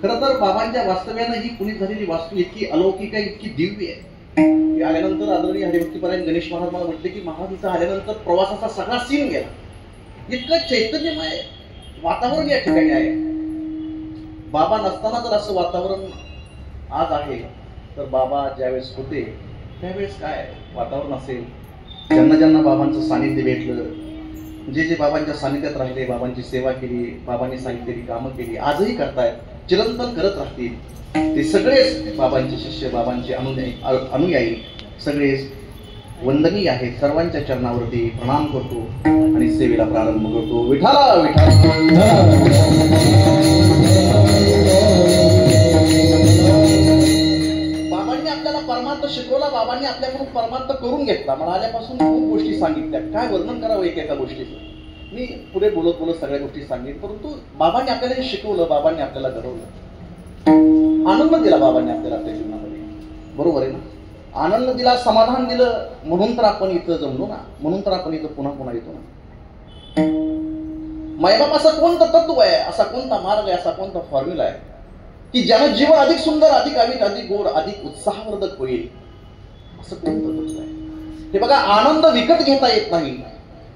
खरं तर बाबांच्या वास्तव्यानं ही पुनीत झालेली वास्तू इतकी अलौकिक आहे, इतकी दिव्य आहे की आल्यानंतर आदरणीय हरिभक्तीपरायण गणेश महाराज मला म्हटले की महाराज इथं आल्यानंतर प्रवासाचा सगळा सीन गेला. इतकं चैतन्यमय वातावरण या ठिकाणी आहे. बाबा नसताना जर असं वातावरण आज आहे तर बाबा ज्यावेळेस होते त्यावेळेस काय वातावरण असेल. ज्यांना ज्यांना बाबांचं सानिध्य भेटलं, जे जे बाबांच्या सानिध्यात राहिले, बाबांची सेवा केली, बाबांनी सांगितलेली कामं केली, आजही करतायत, चिरंतन करत राहतील, ते सगळेच बाबांचे शिष्य, बाबांचे अनुयायी सगळेच वंदनीय आहेत. सर्वांच्या चरणावरती प्रणाम करतो आणि सेवेला प्रारंभ करतो. विठाला बाबांनी आपल्याला परमार्थ शिकवला, बाबांनी आपल्याकडून परमार्थ करून घेतला. मला आल्यापासून खूप गोष्टी सांगितल्या, काय वर्णन करावं एका गोष्टीचं. मी पुढे बोलत बोलत सगळ्या गोष्टी सांगेन, परंतु बाबांनी आपल्याला शिकवलं, बाबांनी आपल्याला घडवलं, आनंद दिला बाबांनी आपल्याला आपल्या जीवनामध्ये. बरोबर आहे ना? आनंद दिला, समाधान दिलं, म्हणून तर आपण इथं जमलो ना, म्हणून तर आपण इथं पुन्हा पुन्हा येतो ना. मायबाप असं कोणतं तत्व आहे, असा कोणता मार्ग आहे, असा कोणता फॉर्म्युला आहे की ज्यानं जीवन अधिक सुंदर, अधिक अमित, अधिक गोड, अधिक उत्साहवर्धक होईल, असं कोणतं तत्व आहे. हे बघा, आनंद विकत घेता येत नाही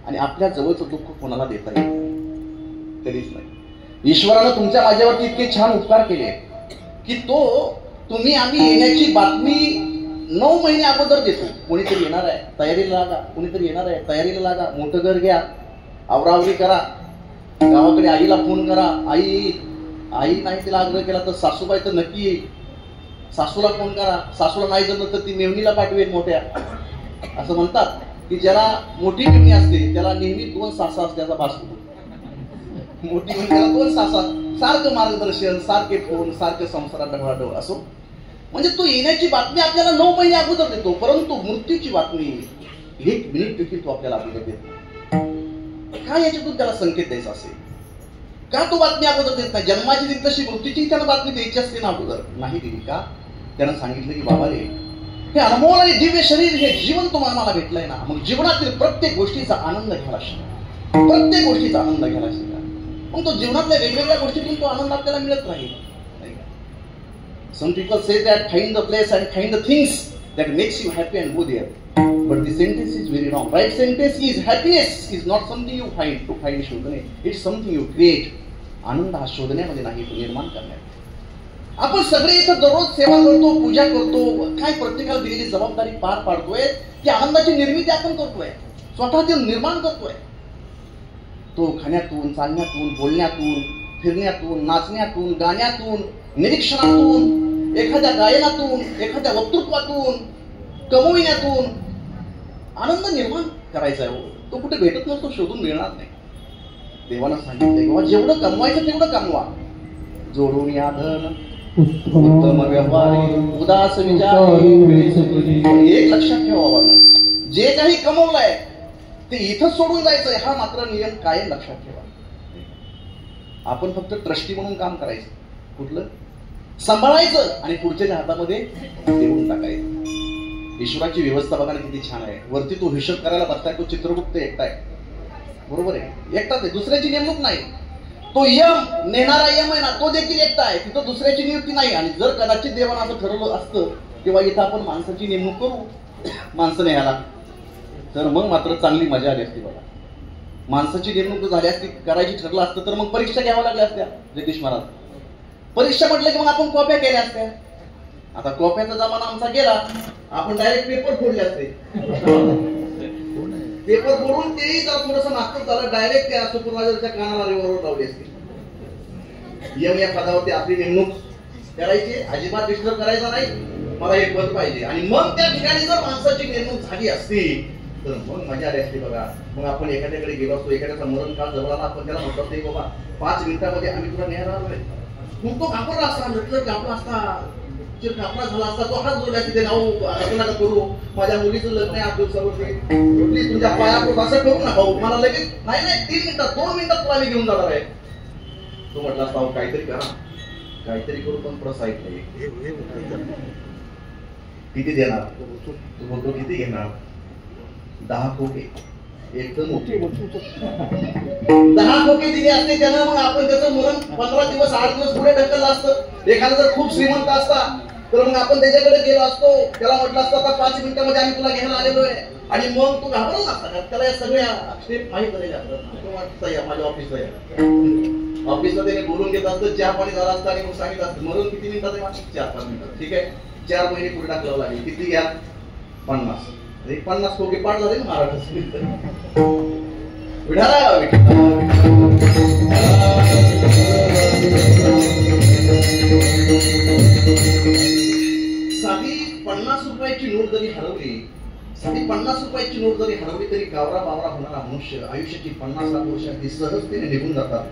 आणि आपल्या जवळचं दुःख कोणाला देता येत नाही, कधीच नाही. ईश्वरानं तुमच्या माझ्यावरती इतके छान उपकार केले की तुम्ही आम्ही येण्याची बातमी 9 महिने अगोदर देतो. कोणीतरी येणार आहे, तयारीला लागा, कोणीतरी येणार आहे, तयारीला लागा, मोठं घर घ्या, आवरावरी करा, गावाकडे आईला फोन करा, आई नाही तिला आग्रह केला तर सासूबाई तर नक्की येईल, सासूला फोन करा, सासूला नाही जमलं तर ती मेवणीला पाठवेल मोठ्या. असं म्हणतात की ज्याला मोठी मेवणी असते त्याला नेहमी 2 सासा असल्याचा भास होतो. मोठी मेवणी त्याला 2 सासा, सारखं मार्गदर्शन, सारखे फोन, सारखे संसारात ढवळाढवळ असो. म्हणजे तो येण्याची बातमी आपल्याला 9 महिने अगोदर देतो, परंतु मृत्यूची बातमी 1 मिनिट देखील तो आपल्याला अगोदर देत नाही. काय याच्यातून त्याला संकेत द्यायचा असेल? का तो बातमी अगोदर देत नाही? जन्माची दिली तशी मृत्यूची त्याला बातमी द्यायची असते ना अगोदर, नाही दिली का? त्यानं सांगितलं की बाबा रे, हे अनमोल आणि दिव्य शरीर, हे जीवन तुम्हाला मला भेटलंय ना, मग जीवनातील प्रत्येक गोष्टीचा आनंद घ्यायला शिका, प्रत्येक गोष्टीचा आनंद घ्यायला शिका. मग तो जीवनातल्या वेगवेगळ्या गोष्टीतून तो आनंद आपल्याला मिळत राहील. Some people say that find the place and find the things that makes you happy and go there. But the sentence is very wrong. Right sentence is happiness is not something you find to find शोधणे. It's something you create. आनंद हा शोधण्यामध्ये नाही, तो निर्माण करण्यात. आपण सगळे इथं दररोज सेवा करतो, पूजा करतो, काय प्रत्येकाला दिलेली जबाबदारी पार पाडतोय, की आनंदाची निर्मिती आपण करतोय, स्वतःचे निर्माण करतोय. तो खाण्यातून, चालण्यातून, बोलण्यातून, फिरण्यातून, नाचण्यातून, गाण्यातून, निरीक्षणातून, एखाद्या गायनातून, एखाद्या वक्तृत्वातून, कमविण्यातून आनंद निर्माण करायचा आहे. तो कुठे भेटत नसतो, शोधून मिळणार नाही. देवानं सांगितलंय किंवा जेवढं कमवायचं तेवढं कमवा, जोडून या धन उत्तम व्यवहार उदास विचार. एक लक्षात ठेवा, जे काही कमवलंय ते इथं सोडून जायचंय, हा मात्र नियम कायम लक्षात ठेवा. आपण फक्त ट्रस्टी म्हणून काम करायचं, कुठलं सांभाळायचं आणि पुढच्या हातामध्ये देऊन टाकायचं. ईश्वराची व्यवस्था बघायला किती छान आहे. वरती तो हिशोब करायला बसताय, तो चित्रगुप्त एकटा आहे, बरोबर आहे, एकटाच आहे, दुसऱ्याची नेमणूक नाही. तो यम नेणारा यम आहे ना, तो देखील एकटा आहे, तिथं दुसऱ्याची नियुक्ती नाही. आणि जर कदाचित देवानं असं ठरवलं असतं तेव्हा इथं आपण माणसाची नेमणूक करू, माणसं न्यायला, तर मग मात्र चांगली मजा आली असती बघा. माणसाची नेमणूक झाली असती, करायची ठरलं असतं तर मग परीक्षा घ्याव्या लागल्या असत्या. जगदीश महाराज, परीक्षा म्हटलं की मग आपण कॉप्या केल्या असत्या. आता कॉप्याचा जमाना आमचा गेला, आपण डायरेक्ट पेपर फोडले असते. पेपर फोडून तेही जर थोडस नाटक झालं, डायरेक्ट त्या सुपरवायझरच्या कानाला रिव्हॉल्वर लावली असते. यम या पदावरती आपली नेमणूक करायची, अजिबात डिस्टर्ब करायचा नाही, मला एक पद पाहिजे. आणि मग त्या ठिकाणी जर माणसाची नेमणूक झाली असती तर मग मजा आली असते बघा. मग आपण एखाद्याकडे गेलो असतो, एखाद्याचा मरण काळ जवळ आला, आपण त्याला म्हणतो असते बाबा 5 मिनिटामध्ये आम्ही तुला न्यायला आलोय. मग तो घाबरला असता, म्हटलं कापला असता, कापला झाला असता, तो हात जोडला तिथे, नाव असं नका करू, माझ्या मुलीचं लग्न आहे 8 दिवसावरती, तुझ्या पायापुढे असं करू ना भाऊ, मला लगेच नाही 3 मिनिटात 2 मिनिटात तुला मी घेऊन जाणार आहे. तो म्हटला असता काहीतरी करा, काहीतरी करू, पण प्रसाद नाही. किती देणार? तो बोलतो किती घेणार? 10 कोटी. एकदम मोठी 10 खोके दिले असते त्यानं, मग आपण त्याचं मरण 15 दिवस 8 दिवस पुढे ढकललं असतं. एखादा जर खूप श्रीमंत असता तर मग आपण त्याच्याकडे गेलो असतो, त्याला म्हटलं असतं आता 5 मिनिटांमध्ये आम्ही तुला घ्यायला आलेलो आहे, आणि मग तू घाबरला असता का? त्याला या सगळ्या स्टेप माहीत झालेल्या असतात. माझ्या ऑफिसला ऑफिसला त्याने बोलून घेत असतं, चहा पाणी झाला असतं आणि मग सांगितलं असतं मरून किती मिनिटात आहे? 4-5 मिनिटात. ठीक आहे, 4 महिने पुढे टाकलावं लागेल. किती घ्या? 50. 50 खोके पाठ झाले ना महाराष्ट्रात. विठाला साधी 50 रुपयाची नोट जरी हरवली, साधी 50 रुपयाची नोट जरी हरवली तरी गावरा बावरा होणारा मनुष्य आयुष्याची 50-60 वर्ष अगदी सहजतेने निघून जातात.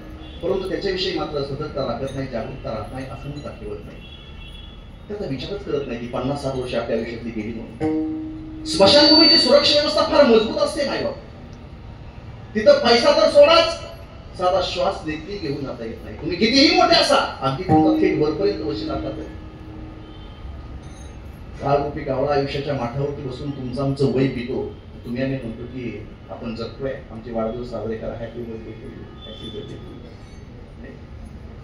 परंतु त्याच्याविषयी मात्र सतर्कता राखत नाही, जागरूकता राहत नाही, असंता ठेवत नाही. त्याचा विचारच करत नाही की 50-60 वर्ष आपल्या आयुष्यातली गेली म्हणून. स्मशानभूमीची सुरक्षा व्यवस्था फार मजबूत असते नाही बाबा. तिथं पैसा तर सोडाच, साधा श्वास देखील घेऊन जाता येत नाही. तुम्ही कितीही मोठे असा, अगदी तुमचा थेट वरपर्यंत वशी लागतात. 6 रुपये गावडा आयुष्याच्या माठावरती बसून तुमचं आमचं वय पितो. तुम्ही आम्ही म्हणतो की आपण जगतोय, आमचे वाढदिवस साजरे करा, happy birthday to you, happy birthday to you.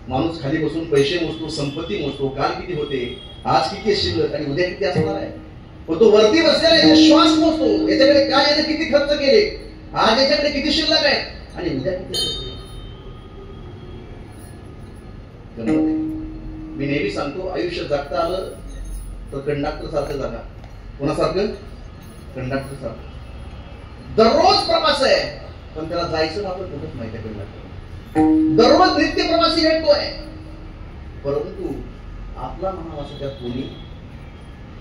माणूस खाली बसून पैसे मोजतो, संपत्ती मोजतो, काल किती होते, आज किती शिल्लक आणि उद्या किती असणार आहे. तो वरती बसलेला श्वास मोजतो, याच्याकडे काय याने किती खर्च केले, आज याच्याकडे किती शिल्लक आहे आणि उद्या किती. मी नेहमी सांगतो, आयुष्य जगता आलं तर कंडक्टर सारखं जागा. कोणासारखं? कंडक्टर सारखं. दररोज प्रवास आहे, पण त्याला जायचं ना आपण कुठंच माहिती आहे. कंडक्टर दररोज नित्य प्रवासी भेटतोय, परंतु आपला म्हणावा असं त्यात कोणी.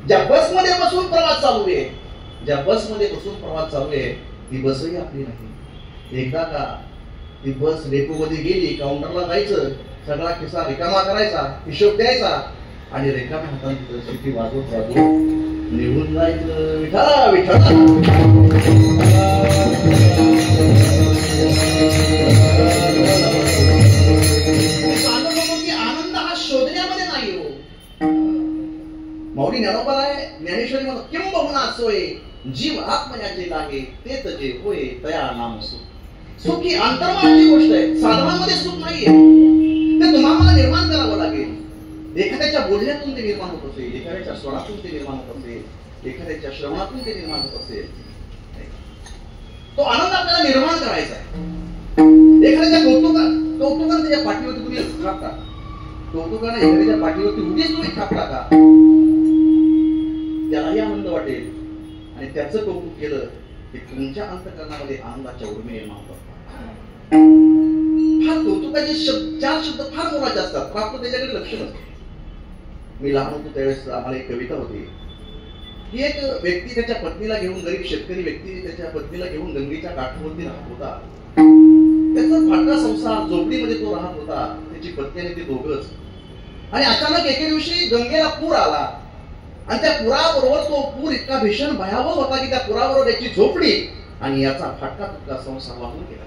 ज्या बसमध्ये बसून प्रवास चालू आहे, ज्या बसमध्ये बसून प्रवास चालू आहे, ती बसही आपली नाही. एकदा का ती बस डेपो मध्ये गेली, काउंटरला जायचं, सगळा खिसा रिकामा करायचा, हिशोब द्यायचा आणि रिकाम्या हाताने शिटी वाजवत वाजवत निघून जायचं. विठाला विठाला आनंद हा शोधण्यामध्ये नाही हो. माऊली ज्ञानोबाला ज्ञानेश्वरी म्हणून किंबहुना सोय जीव आत्मयाचे लागे, ते तजे होय तया नाम सुख. सुख ही अंतर्मनाची गोष्ट आहे, साधनामध्ये सुख नाहीये. ते तुम्हाला निर्माण करावं लागेल. एखाद्याच्या बोलण्यातून ते निर्माण होत असेल, एखाद्याच्या स्वरातून ते निर्माण होत असेल, एखाद्याच्या श्रवणातून ते निर्माण होत असेल. तो आनंद आपल्याला निर्माण करायचा आहे. एखाद्याच्या कौतुकाने त्याच्या पाठीवरती तुम्ही थापता, कौतुकाने एखाद्याच्या पाठीवरती उगीच तुम्ही थापता का, त्यालाही आनंद वाटेल आणि त्याचं कौतुक केलं की तुमच्या अंतःकरणामध्ये आनंदाच्या उर्मी निर्माण होतात. फार कौतुकाचे 4 शब्द फार मोलाचे असतात, पण आपलं त्याच्याकडे लक्ष नसतं. मी लहान होतो त्यावेळेस आम्हाला एक कविता होती की एक व्यक्ती त्याच्या पत्नीला घेऊन, गरीब शेतकरी व्यक्ती त्याच्या पत्नीला घेऊन गंगेच्या काठावरती राहत होता. त्याचा फाटका संसार, झोपडीमध्ये तो राहत होता, त्याची पत्नी आणि ते दोघंच. आणि अचानक एके दिवशी गंगेला पूर आला आणि त्या पुराबरोबर तो पूर इतका भीषण भयावह होता की त्या पुराबरोबर त्याची झोपडी आणि याचा फाटका तुटका संसार वाहून गेला.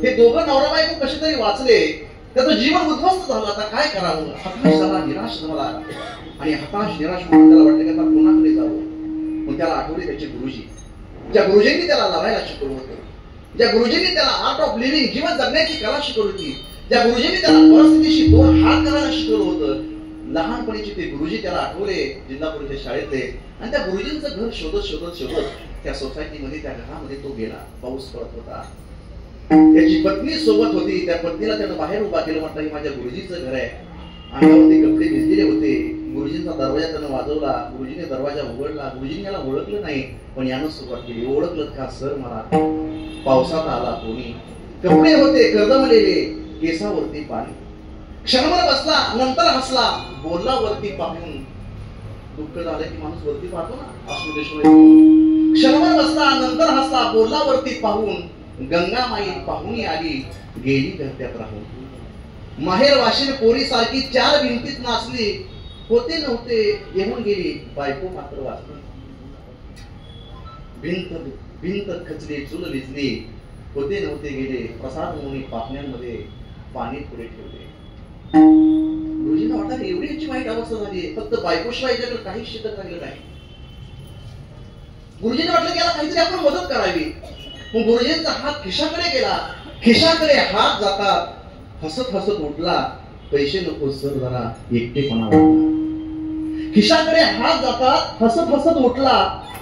हे दोघं नवरा बायको कसे तरी वाचले, त्याचं जीवन उद्ध्वस्त झालं. आता काय करावं, हताश झाला, निराश झाला आणि हताश निराश म्हणून त्याला वाटलं की आता कोणाकडे जावं. मग त्याला आठवले त्याचे गुरुजी, ज्या गुरुजींनी त्याला लढायला शिकवलं होतं, ज्या गुरुजींनी त्याला आर्ट ऑफ लिव्हिंग, जीवन जगण्याची कला शिकवली होती, ज्या गुरुजींनी त्याला परिस्थितीशी 2 हात करायला शिकवलं होतं. लहानपणीचे ते गुरुजी त्याला आठवले, जिल्हा परिषद शाळेतले. आणि त्या गुरुजींचं घर शोधत शोधत शोधत त्या सोसायटीमध्ये, त्या घरामध्ये तो गेला. पाऊस पडत होता, त्याची पत्नी सोबत होती. त्या पत्नीला त्यानं बाहेर उभा केलं, म्हटलं हे माझ्या गुरुजीचं घर आहे. अंगावरती कपडे भिजलेले होते. गुरुजींचा दरवाजा त्यानं वाजवला, गुरुजीने दरवाजा उघडला. गुरुजींनी याला ओळखलं नाही, पण यानं सुरुवात केली. ओळखलं का सर मला? पावसात आला कोणी, कपडे होते कर्दमलेले, केसावरती पाणी. क्षणभर बसला, नंतर हसला, बोलला वरती पाहून. दुःख झालं की माणूस वरती पाहतो ना, आश्रुदेश्वर. क्षणभर बसला, नंतर हसला, बोलला वरती पाहून. गंगामाई पाहुणी आली, गेली धरत्यात राहून. माहेर वाशीन पोरी सारखी 4 भिंतीत नाचली. होते नव्हते येऊन गेली, बायको मात्र वाचली. भिंत खचली, चूल विजली. होते नव्हते गेले, प्रसाद म्हणून पापण्यांमध्ये पाणी पुढे ठेवले. गुरुजींना वाटलं एवढी याची वाईट अवस्था झाली, फक्त बायकोशिवाय याच्याकडे काहीच शिल्लक राहिलं नाही. गुरुजींना वाटलं की याला काहीतरी आपण मदत करावी. मग गुरुजींचा हात खिशाकडे गेला, खिशाकडे हात जातात, हसत हसत उठला, पैसे नको सर जरा एकटेपणा वाटला. खिशाकडे हात जातात, हसत हसत उठला,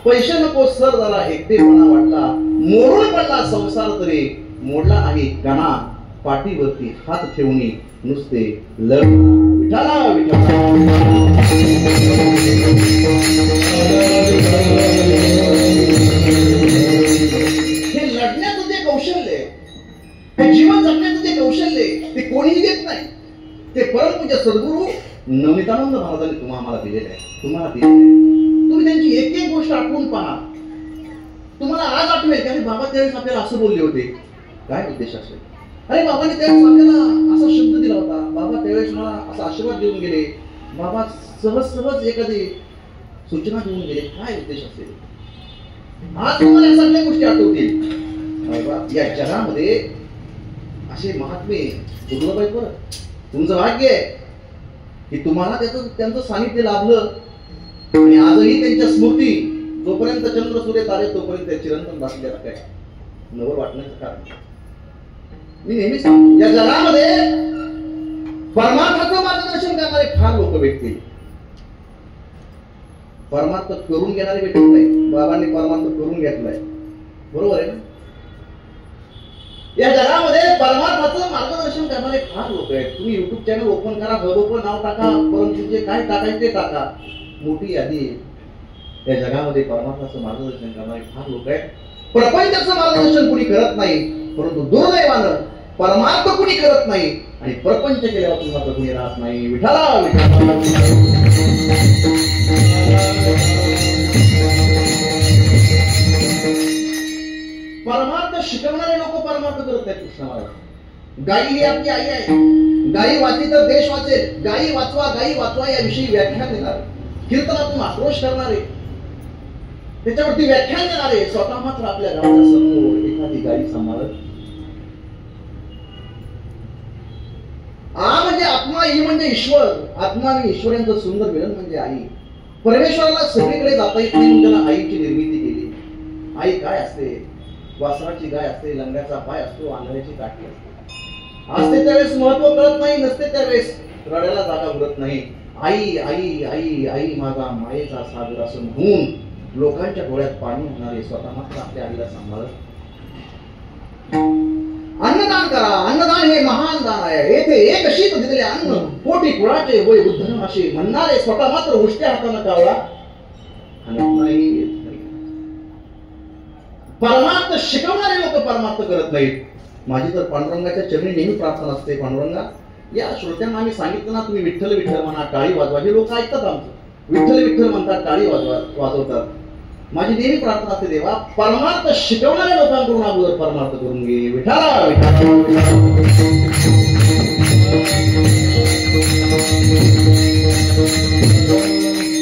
पैसे नको सर जरा एकटेपणा वाटला. मोडून पडला संसार तरी मोडला नाही कणा, पाठीवरती हात ठेवणी नुसते लढ विठाला विठाला. हे लढण्याचं जे कौशल्य, हे जीवन जगण्याचं जे कौशल्य, ते कोणीही देत नाही. ते परमपूज्य सद्गुरू नवनीतानंद महाराजांनी तुम्हाला दिलेलं आहे, तुम्हाला दिलेलं आहे. तुम्ही त्यांची एक एक गोष्ट आठवून पहा. तुम्हाला आज आठवेल की अरे बाबा त्यावेळेस आपल्याला असं बोलले होते, काय उद्देश असेल. अरे बाबांनी त्यावेळेस आपल्याला असा शब्द दिला होता, बाबा त्यावेळेस मला असा आशीर्वाद देऊन गेले, बाबा सहज सहज एखादी सूचना देऊन गेले, काय उद्देश असेल. आज तुम्हाला या सगळ्या गोष्टी आठवतील. या जगामध्ये असे महात्मे दुर्लभ आहेत. बरं, तुमचं भाग्य आहे की तुम्हाला त्यांचं सानिध्य लाभलं आणि आजही त्यांच्या स्मृती जोपर्यंत चंद्र सूर्य तारे तोपर्यंत चिरंतन बासल्याला काय नवल वाटण्याचं कारण. मी नेहमी सांगतो, या जगामध्ये परमार्थाचं मार्गदर्शन करणारे फार लोक भेटतील, परमार्थ करून घेणारे भेटत नाही. बाबांनी परमार्थ करून घेतलाय, बरोबर आहे ना. या जगामध्ये परमार्थाचं मार्गदर्शन करणारे फार लोक आहेत. तुम्ही युट्यूब चॅनल ओपन करा, बरोबर नाव टाका, परंतु जे काय टाकायचे ते टाका, मोठी यादी. या जगामध्ये परमार्थाचं मार्गदर्शन करणारे फार लोक आहेत. प्रपंचाचं मार्गदर्शन कुणी करत नाही, परंतु दुर्दैवानं परमार्थ कुणी करत नाही आणि प्रपंच केल्यावर तुम्हाला कुणी राहत नाही. विठाला विठाला. परमार्थ शिकवणारे लोक परमार्थ करत नाहीत. कृष्ण महाराज, गायी ही आपली आई आहे, गायी वाचली तर देश वाचेल, गायी वाचवा याविषयी व्याख्यान देणार, कीर्तनातून आक्रोश करणारे, त्याच्यावरती व्याख्यान देणारे, स्वतः मात्र आपल्या गावाच्या समोर एखादी गायी सांभाळत. आ म्हणजे आत्मा, ई म्हणजे ईश्वर, आत्मा आणि ईश्वरांचं सुंदर मिलन म्हणजे आई. परमेश्वराला सगळीकडे जाता येत नाही, त्याला आईची निर्मिती केली. आई काय असते, वासराची गाय असते, लंग्याचा पाय असतो, आंधळ्याची काठी असते त्यावेळेस महत्व कळत नाही, नसते त्यावेळेस रडायला जागा उरत नाही. आई आई आई आई माझा मायेचा सागर असून होऊन लोकांच्या डोळ्यात पाणी होणारे, स्वतः मात्र आपल्या आईला सांभाळत. अन्नदान करा, अन्नदान हे महान दान आहे. येथे एक शीत दिलेले अन्न कोटी कुळाचे होय उद्धरण असे म्हणणारे, स्वतः मात्र उष्ट्या हाताने कावळा नाही. परमार्थ शिकवणारे लोक परमार्थ करत नाहीत. माझी तर पांडुरंगाच्या चरणी नेहमी प्रार्थना असते, पांडुरंगा या श्रोत्यांना आम्ही सांगितलं ना, तुम्ही विठ्ठल विठ्ठल म्हणा, टाळी वाजवा. हे लोक ऐकतात आमचं, विठ्ठल विठ्ठल म्हणतात, टाळी वाजवतात. माझी नेहमी प्रार्थना असते, देवा परमार्थ शिकवणाऱ्या लोकांकडून अगोदर परमार्थ करून घे. विठाला विठाला.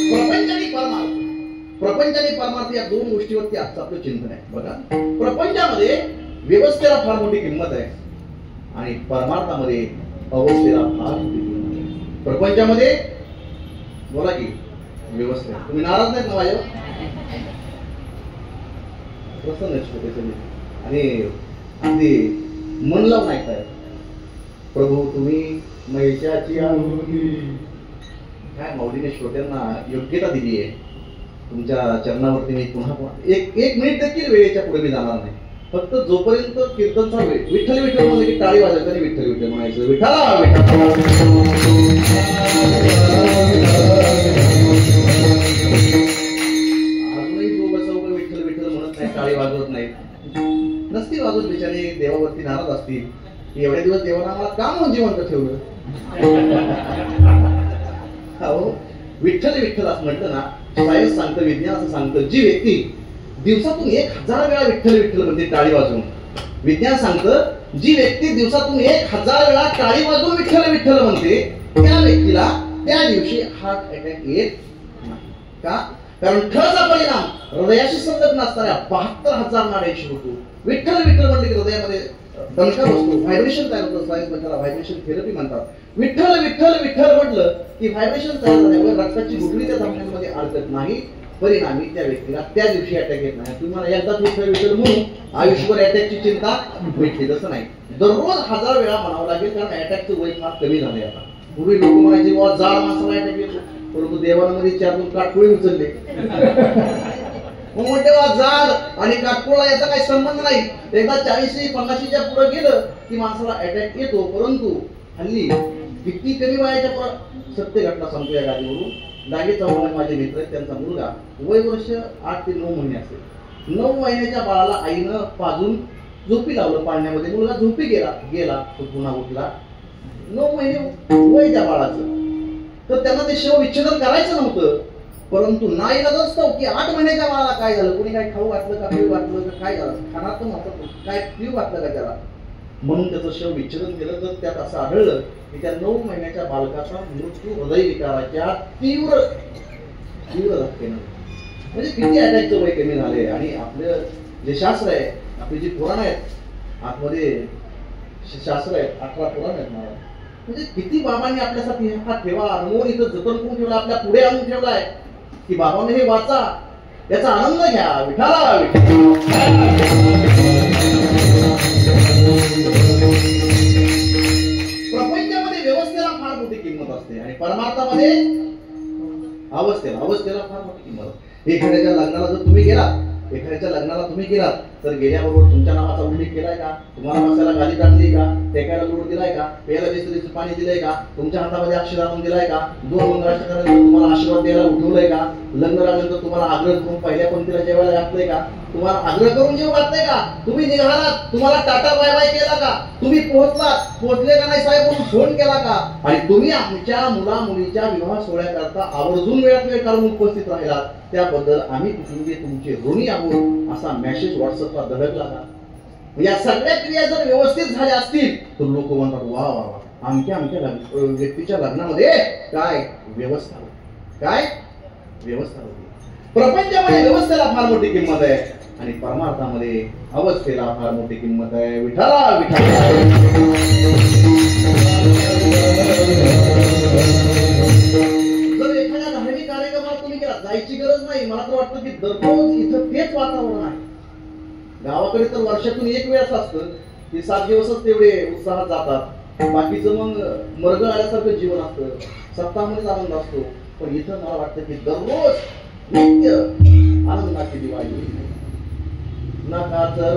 प्रपंच आणि परमार्थ, प्रपंच आणि परमार्थ या दोन गोष्टीवरती आजचं आपलं चिंतन आहे. बघा, प्रपंचामध्ये व्यवस्थेला फार मोठी किंमत आहे आणि परमार्थामध्ये अवस्थेला फार मोठी किंमत आहे. प्रपंचामध्ये बोला की व्यवस्था, तुम्ही नाराज नाहीत ना माझ्यावर, प्रसन्न आणि अगदी मन लावून ऐकताय. प्रभू तुम्ही मैशाची काय माऊलीने श्रोत्यांना योग्यता दिली आहे. तुमच्या चरणावरती मी पुन्हा एक मिनिट देखील वेळेच्या पुढे मी जाणार नाही. फक्त जोपर्यंत कीर्तनचा वेळ विठ्ठल विठ्ठल म्हणजे की टाळी वाजायचं आणि विठ्ठल विठ्ठल म्हणायचं. विठ्ठला विठ्ठल. अजूनही जो बसव विठ्ठल विठ्ठल म्हणत नाही, टाळी वाजवत नाही, नसतील वाजवत, बिचारे देवावरती नाराज असतील की एवढ्या दिवस देवानं आम्हाला का म्हणून जिवंत ठेवलं. हो, विठ्ठल विठ्ठल असं म्हटलं ना, सायन्स सांगतं, विज्ञान असं सांगतं, जी व्यक्ती दिवसातून 1000 वेळा विठ्ठल विठ्ठल म्हणते टाळी वाजवून, विज्ञान सांगतं जी व्यक्ती दिवसातून 1000 वेळा टाळी वाजवून विठ्ठल विठ्ठल म्हणते, त्या व्यक्तीला त्या दिवशी हार्ट अटॅक येत नाही. का? कारण ठचा परिणाम हृदयाशी संलग्न असणाऱ्या 72,000 नाड्यांशी होतो. विठ्ठल विठ्ठल म्हणले की हृदयामध्ये दणका बसतो, व्हायब्रेशन तयार होतं. सायन्स त्याला व्हायब्रेशन थेरपी म्हणतात. विठ्ठल विठ्ठल विठ्ठल म्हटलं की व्हायब्रेशन तयार झाल्यामुळे रक्ताची गुठळी त्या धमन्यांमध्ये अडकत नाही परिणामी त्या व्यक्तीला त्या दिवशी अटॅक येत नाही. तुम्हाला एकदाच विठ्ठल म्हणून आयुष्यभर अटॅकची चिंता भेटली तसं नाही. दररोज 1000 वेळा म्हणावं लागेल, कारण अटॅकचं वय फार कमी झालंय आता. पूर्वी लोक म्हणायचे बाबा जाड माणसाला अटॅक येतो, परंतु देवामध्ये 4 काटकोळी उचलले. मग म्हणते जाड आणि काटकोळा याचा काही संबंध नाही. एकदा 40-50च्या पुढे गेलं की माणसाला अटॅक येतो. परंतु हल्ली किती कमी वयाच्या सत्य घटना सांगतो या गाडीवरून. डागे चव्हाण माझे मित्र आहेत, त्यांचा मुलगा वय वर्ष 8 ते 9 महिने असेल. 9 महिन्याच्या बाळाला आईनं पाजून झोपी लावलं पाळण्यामध्ये. मुलगा झोपी गेला तो पुन्हा उठला. 9 महिने वय त्या बाळाचं. तर त्यांना ते शव विच्छेदन करायचं नव्हतं, परंतु नाईलाज असतो की 8 महिन्याच्या बाळाला काय झालं, कोणी काय खाऊ घातलं का, पिऊ घातलं का, काय झालं, खाणार तर नव्हतं, काय पिऊ घातलं का त्याला, म्हणून त्याचं शव विच्छेदन केलं. तर त्यात असं आढळलं की त्या 9 महिन्याच्या बालकाचा मृत्यू हृदयविकाराच्या तीव्र धक्क्यानं. म्हणजे किती अटॅकचं वय कमी झाले. आणि आपलं जे शास्त्र आहे, आपली जी पुराण आहेत, आतमध्ये शास्त्र आहेत, 18 पुराण आहेत मला. म्हणजे किती बाबांनी आपल्यासाठी हा ठेवा अनमोल इथं जतन करून ठेवला, आपल्या पुढे आणून ठेवलाय की बाबांनी हे वाचा, याचा आनंद घ्या. विठाला प्रपंचामध्ये व्यवस्थेला फार मोठी किंमत असते आणि परमार्थामध्ये अवस्थेला फार मोठी किंमत असते. एखाद्याच्या लग्नाला जर तुम्ही गेलात तर गेल्याबरोबर तुमच्या नावाचा उल्लेख केलाय का, तुम्हाला बसायला गादी टाकली का, टेकायला लोड दिलाय का, प्यायला बिस्लरीचं पाणी दिलंय का, तुमच्या हातामध्ये अक्षर आणून दिलाय का, 2 मंगळाष्टकानंतर तुम्हाला आशीर्वाद द्यायला उठवलंय का, लग्न झाल्यानंतर तुम्हाला आग्रह करून पहिल्या पंक्तीला जेवायला घातलंय का, तुम्हाला आग्रह करून जेव घातलंय का, तुम्ही निघालात, तुम्हाला टाटा बाय बाय केला का, तुम्ही पोहोचले का नाही साहेब म्हणून फोन केला का, आणि तुम्ही आमच्या मुला मुलीच्या विवाह सोहळ्याकरता आवर्जून वेळात वेळ काढून उपस्थित राहिलात, त्याबद्दल आम्ही कुटुंबीय तुमचे ऋणी आहोत असा मेसेज व्हॉट्सअपला धडकला का. या सगळ्या क्रिया जर व्यवस्थित झाल्या असतील तर लोक म्हणतात वा वा वा, आमच्या व्यक्तीच्या लग्नामध्ये काय व्यवस्था होती. प्रपंचामध्ये व्यवस्थेला फार मोठी किंमत आहे आणि परमार्थामध्ये अवस्थेला फार मोठी किंमत आहे. विठाला जर एखाद्या धार्मिक कार्यक्रमाला तुम्ही गेला, जायची गरज नाही. मला तर वाटतं की दररोज इथं तेच वातावरण आहे. गावाकडे तर वर्षातून 1 वेळच असतं, ते 7 दिवसच तेवढे उत्साहात जातात. बाकीचं मग मर्ग आल्यासारखं जीवन असतं, सप्ताहामध्येच आनंद असतो. पण इथं मला वाटतं की दररोज नित्य आनंदाची दिवाळी. नका तर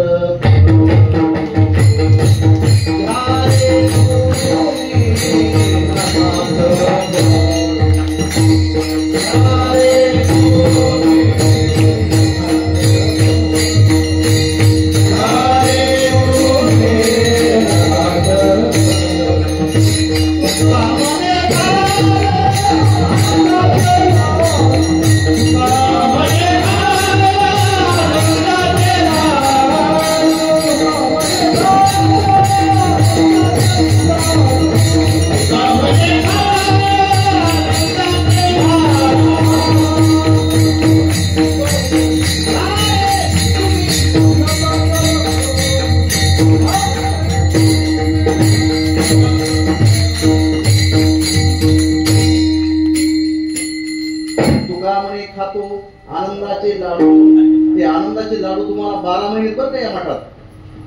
आनंदाचे लाडू तुम्हाला 12 महिने बरं का या मठात.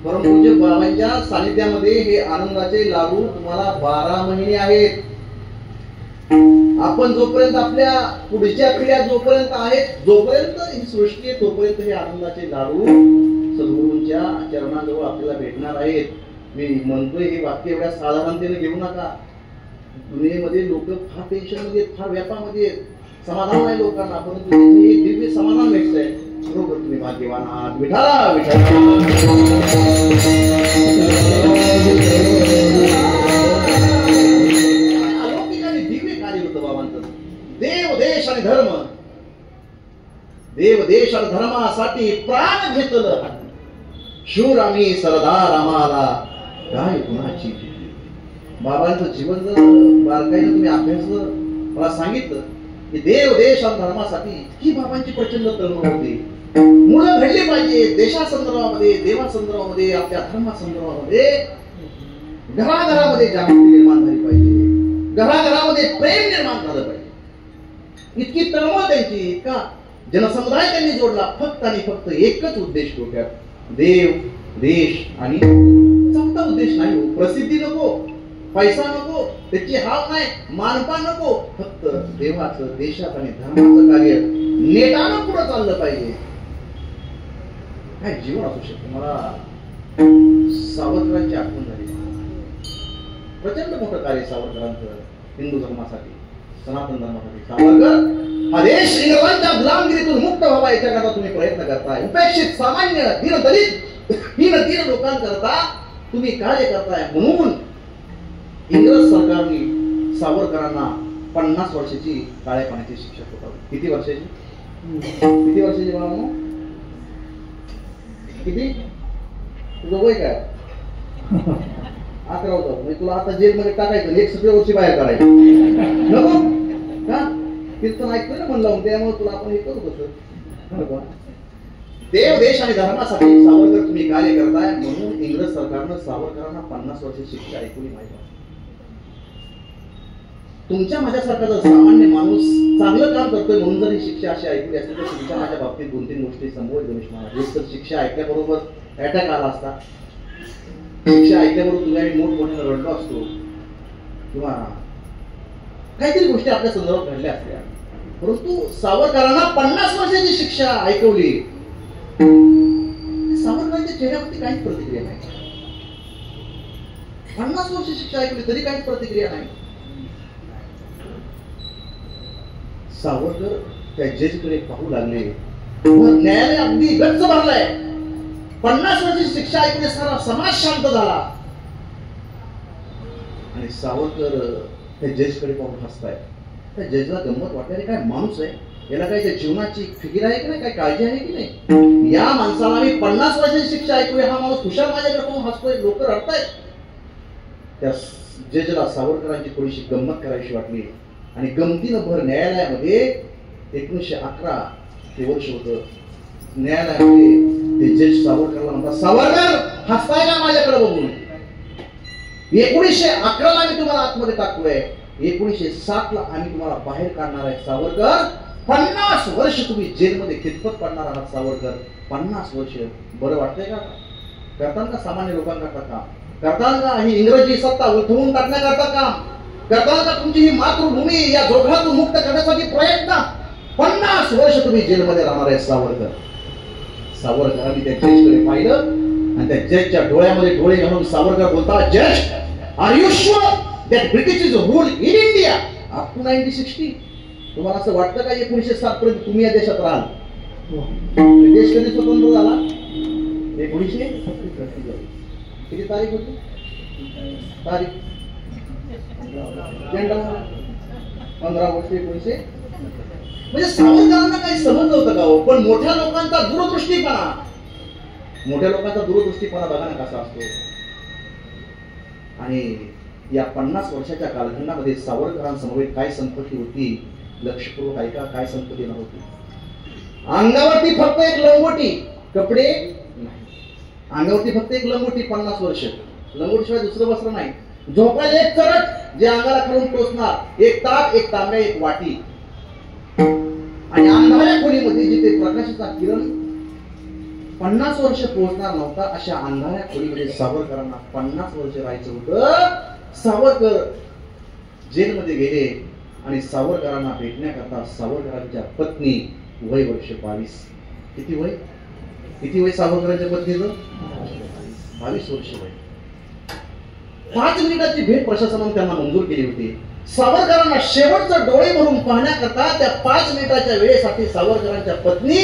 परंतु जे बाबांच्या सानिध्यामध्ये हे आनंदाचे लाडू तुम्हाला 12 महिने आहेत. आपण जोपर्यंत आपल्या पुढच्या पिढ्या जोपर्यंत आहेत, जोपर्यंत ही सृष्टी आहे, तोपर्यंत हे आनंदाचे लाडू सद्गुरूंच्या चरणाजवळ आपल्याला भेटणार आहेत. मी म्हणतोय हे वाक्य एवढ्या साधारणतेने घेऊ नका. दुनियेमध्ये लोक फार टेन्शन मध्ये, फार व्यापामध्ये, समाधान नाही लोकांना, परंतु हे दिव्य समाधान भेटतंय. बरोबर तुम्ही भाग्यवान आहात. विठाला अलौकिक आणि दिव्य कार्य होतं बाबांचं. देव देश आणि धर्मासाठी प्राण घेतलं. शूर आम्ही सरदार आम्हाला काय गुणाची. बाबांचं जीवन जर बारकाईनं तुम्ही अभ्यासलं, मला सांगितलं की देव देश आणि धर्मासाठी इतकी बाबांची प्रचंड तळमळ होती. मुलं घडली पाहिजे देशासंदर्भामध्ये, देवासंदर्भामध्ये, आपल्या धर्मासंदर्भामध्ये. घराघरामध्ये जागृती निर्माण झाली पाहिजे, घराघरामध्ये प्रेम निर्माण झालं पाहिजे. इतकी तळमळ त्यांची. का जनसमुदाय त्यांनी जोडला, फक्त आणि फक्त एकच उद्देश डोक्यात, देव, देश आणि चौथा उद्देश नाही, प्रसिद्धी नको, पैसा नको, त्याची हाव नाही, मानपा नको, फक्त देवाचं, देशात आणि धर्माचं कार्य नेटानं पुढे चाललं पाहिजे. काय जीवन असू शकतं. मला सावरकरांची आठवण झाली. प्रचंड मोठं कार्य सावरकरांचं हिंदू धर्मासाठी, सनातन धर्मासाठी. सावरकर हा देश इंग्रजांच्या गुलामगिरीतून मुक्त व्हावा याच्याकरता तुम्ही प्रयत्न करताय. उपेक्षित सामान्य दीन दलित दीन लोकांकरता तुम्ही कार्य करताय. म्हणून इंग्रज सरकारने सावरकरांना 50 वर्षाची काळ्या पाण्याची शिक्षा ठोठावली. किती वर्षाची? किती वर्षाची बाळांनो? किती? तुझं वय काय? 11 होतं. म्हणजे तुला आता जेलमध्ये टाकायचं, 1 वर्षी बाहेर काढायचं नको का? कीर्तन ऐकतोय ना मन लावून, त्यामुळे तुला आपण हे करत होतो. देव, देश आणि धर्मासाठी सावरकर तुम्ही कार्य करताय. म्हणून इंग्रज सरकारनं सावरकरांना 50 वर्षाची शिक्षा ऐकवली माहिती. तुमच्या माझ्यासारखा जर सामान्य माणूस चांगलं काम करतोय म्हणून जर ही शिक्षा अशी ऐकली असते तर तुमच्या माझ्या बाबतीत 2-3 गोष्टी समोर गणेश महाराज. एक तर शिक्षा ऐकल्याबरोबर अटॅक आला असता, शिक्षा ऐकल्याबरोबर तुझ्या मोठमोठ्याने रडलो असतो, किंवा काहीतरी गोष्टी आपल्या संदर्भात घडल्या असत्या. परंतु सावरकरांना 50 वर्षाची शिक्षा ऐकवली. सावरकरांच्या चेहऱ्यावरती काहीच प्रतिक्रिया नाही. 50 वर्ष शिक्षा ऐकली तरी काहीच प्रतिक्रिया नाही. सावरकर त्या जजकडे पाहू लागले. न्यायालय अगदी गच्च भरलाय. 50 वर्षाची शिक्षा ऐकून सारा समाज शांत झाला. आणि सावरकर त्या जजकडे पाहून हसताय. त्या जजला गंमत वाटणारी काय माणूस आहे, याला काय त्या जीवनाची फिकीर आहे की नाही, काय काळजी आहे की नाही. या माणसाला मी 50 वर्षाची शिक्षा ऐकूया, हा माणूस हुशार माझ्याकडे पाहून हसतोय, लोक रडतायत. त्या जजला सावरकरांची थोडीशी गंमत करायची वाटली. आणि गमतीनं भर न्यायालयामध्ये 1911 ते वर्ष होतं. न्यायालयामध्ये ते जज सावरकरला म्हणतात, सावरकर हसताय का माझ्याकडे बघून? 1911 ला मी तुम्हाला आतमध्ये टाकतोय, 1907 ला आम्ही तुम्हाला बाहेर काढणार आहे. सावरकर 50 वर्ष तुम्ही जेलमध्ये खितपत पडणार आहात. सावरकर 50 वर्ष बरं वाटतंय का? करताल का सामान्य लोकांकरता काम? करताल का ही इंग्रजी सत्ता उठवून टाकण्याकरता काम? करताल का तुमची ही मातृभूमी या जोखातून मुक्त करण्यासाठी प्रयत्न? 50 वर्ष तुम्ही जेलमध्ये राहणार आहे सावरकर. सावरकरांनी त्या जजकडे पाहिलं आणि त्या जजच्या डोळ्यामध्ये डोळे घालून सावरकर बोलतात, जज, are you sure that British is rule in India up to 1960? तुम्हाला असं वाटतं का 1907 पर्यंत तुम्ही या देशात राहाल? देश कधी स्वतंत्र झाला? 1937. किती तारीख होती? तारीख 15 वर्ष 1900. म्हणजे सावरकरांना काही समजलं होतं का हो? पण मोठ्या लोकांचा दूरदृष्टीपणा, मोठ्या लोकांचा दूरदृष्टीपणा बघा ना कसा असतो. आणि या 50 वर्षाच्या कालखंडामध्ये सावरकरांसमोर काय संपत्ती होती, लक्षपूर्वक ऐका, काय संपत्ती नव्हती. अंगावरती फक्त एक लंगोटी, कपडे नाही. अंगावरती फक्त एक लंगोटी. 50 वर्ष लंगोटीशिवाय दुसरं वस्त्र नाही. झोपायला एक चरट जे अंगाला खालून टोचणार, एक ताट, एक तांब्या, एक वाटी. आणि अंधाऱ्या खोलीमध्ये जिथे प्रकाशाचा किरण 50 वर्ष पोहोचणार नव्हता, अशा अंधाऱ्या खोलीमध्ये सावरकरांना 50 वर्ष राहायचं होतं. सावरकर जेलमध्ये गेले आणि सावरकरांना भेटण्याकरता सावरकरांच्या पत्नी, वय वर्ष 22. किती वय? किती वय सावरकरांच्या पत्नीचं? 22 वर्ष वय. 5 मिनिटाची भेट प्रशासनाने त्यांना मंजूर केली होती. सावरकरांना शेवटचं डोळे भरून पाहण्याकरता त्या 5 मिनिटाच्या वेळेसाठी सावरकरांच्या पत्नी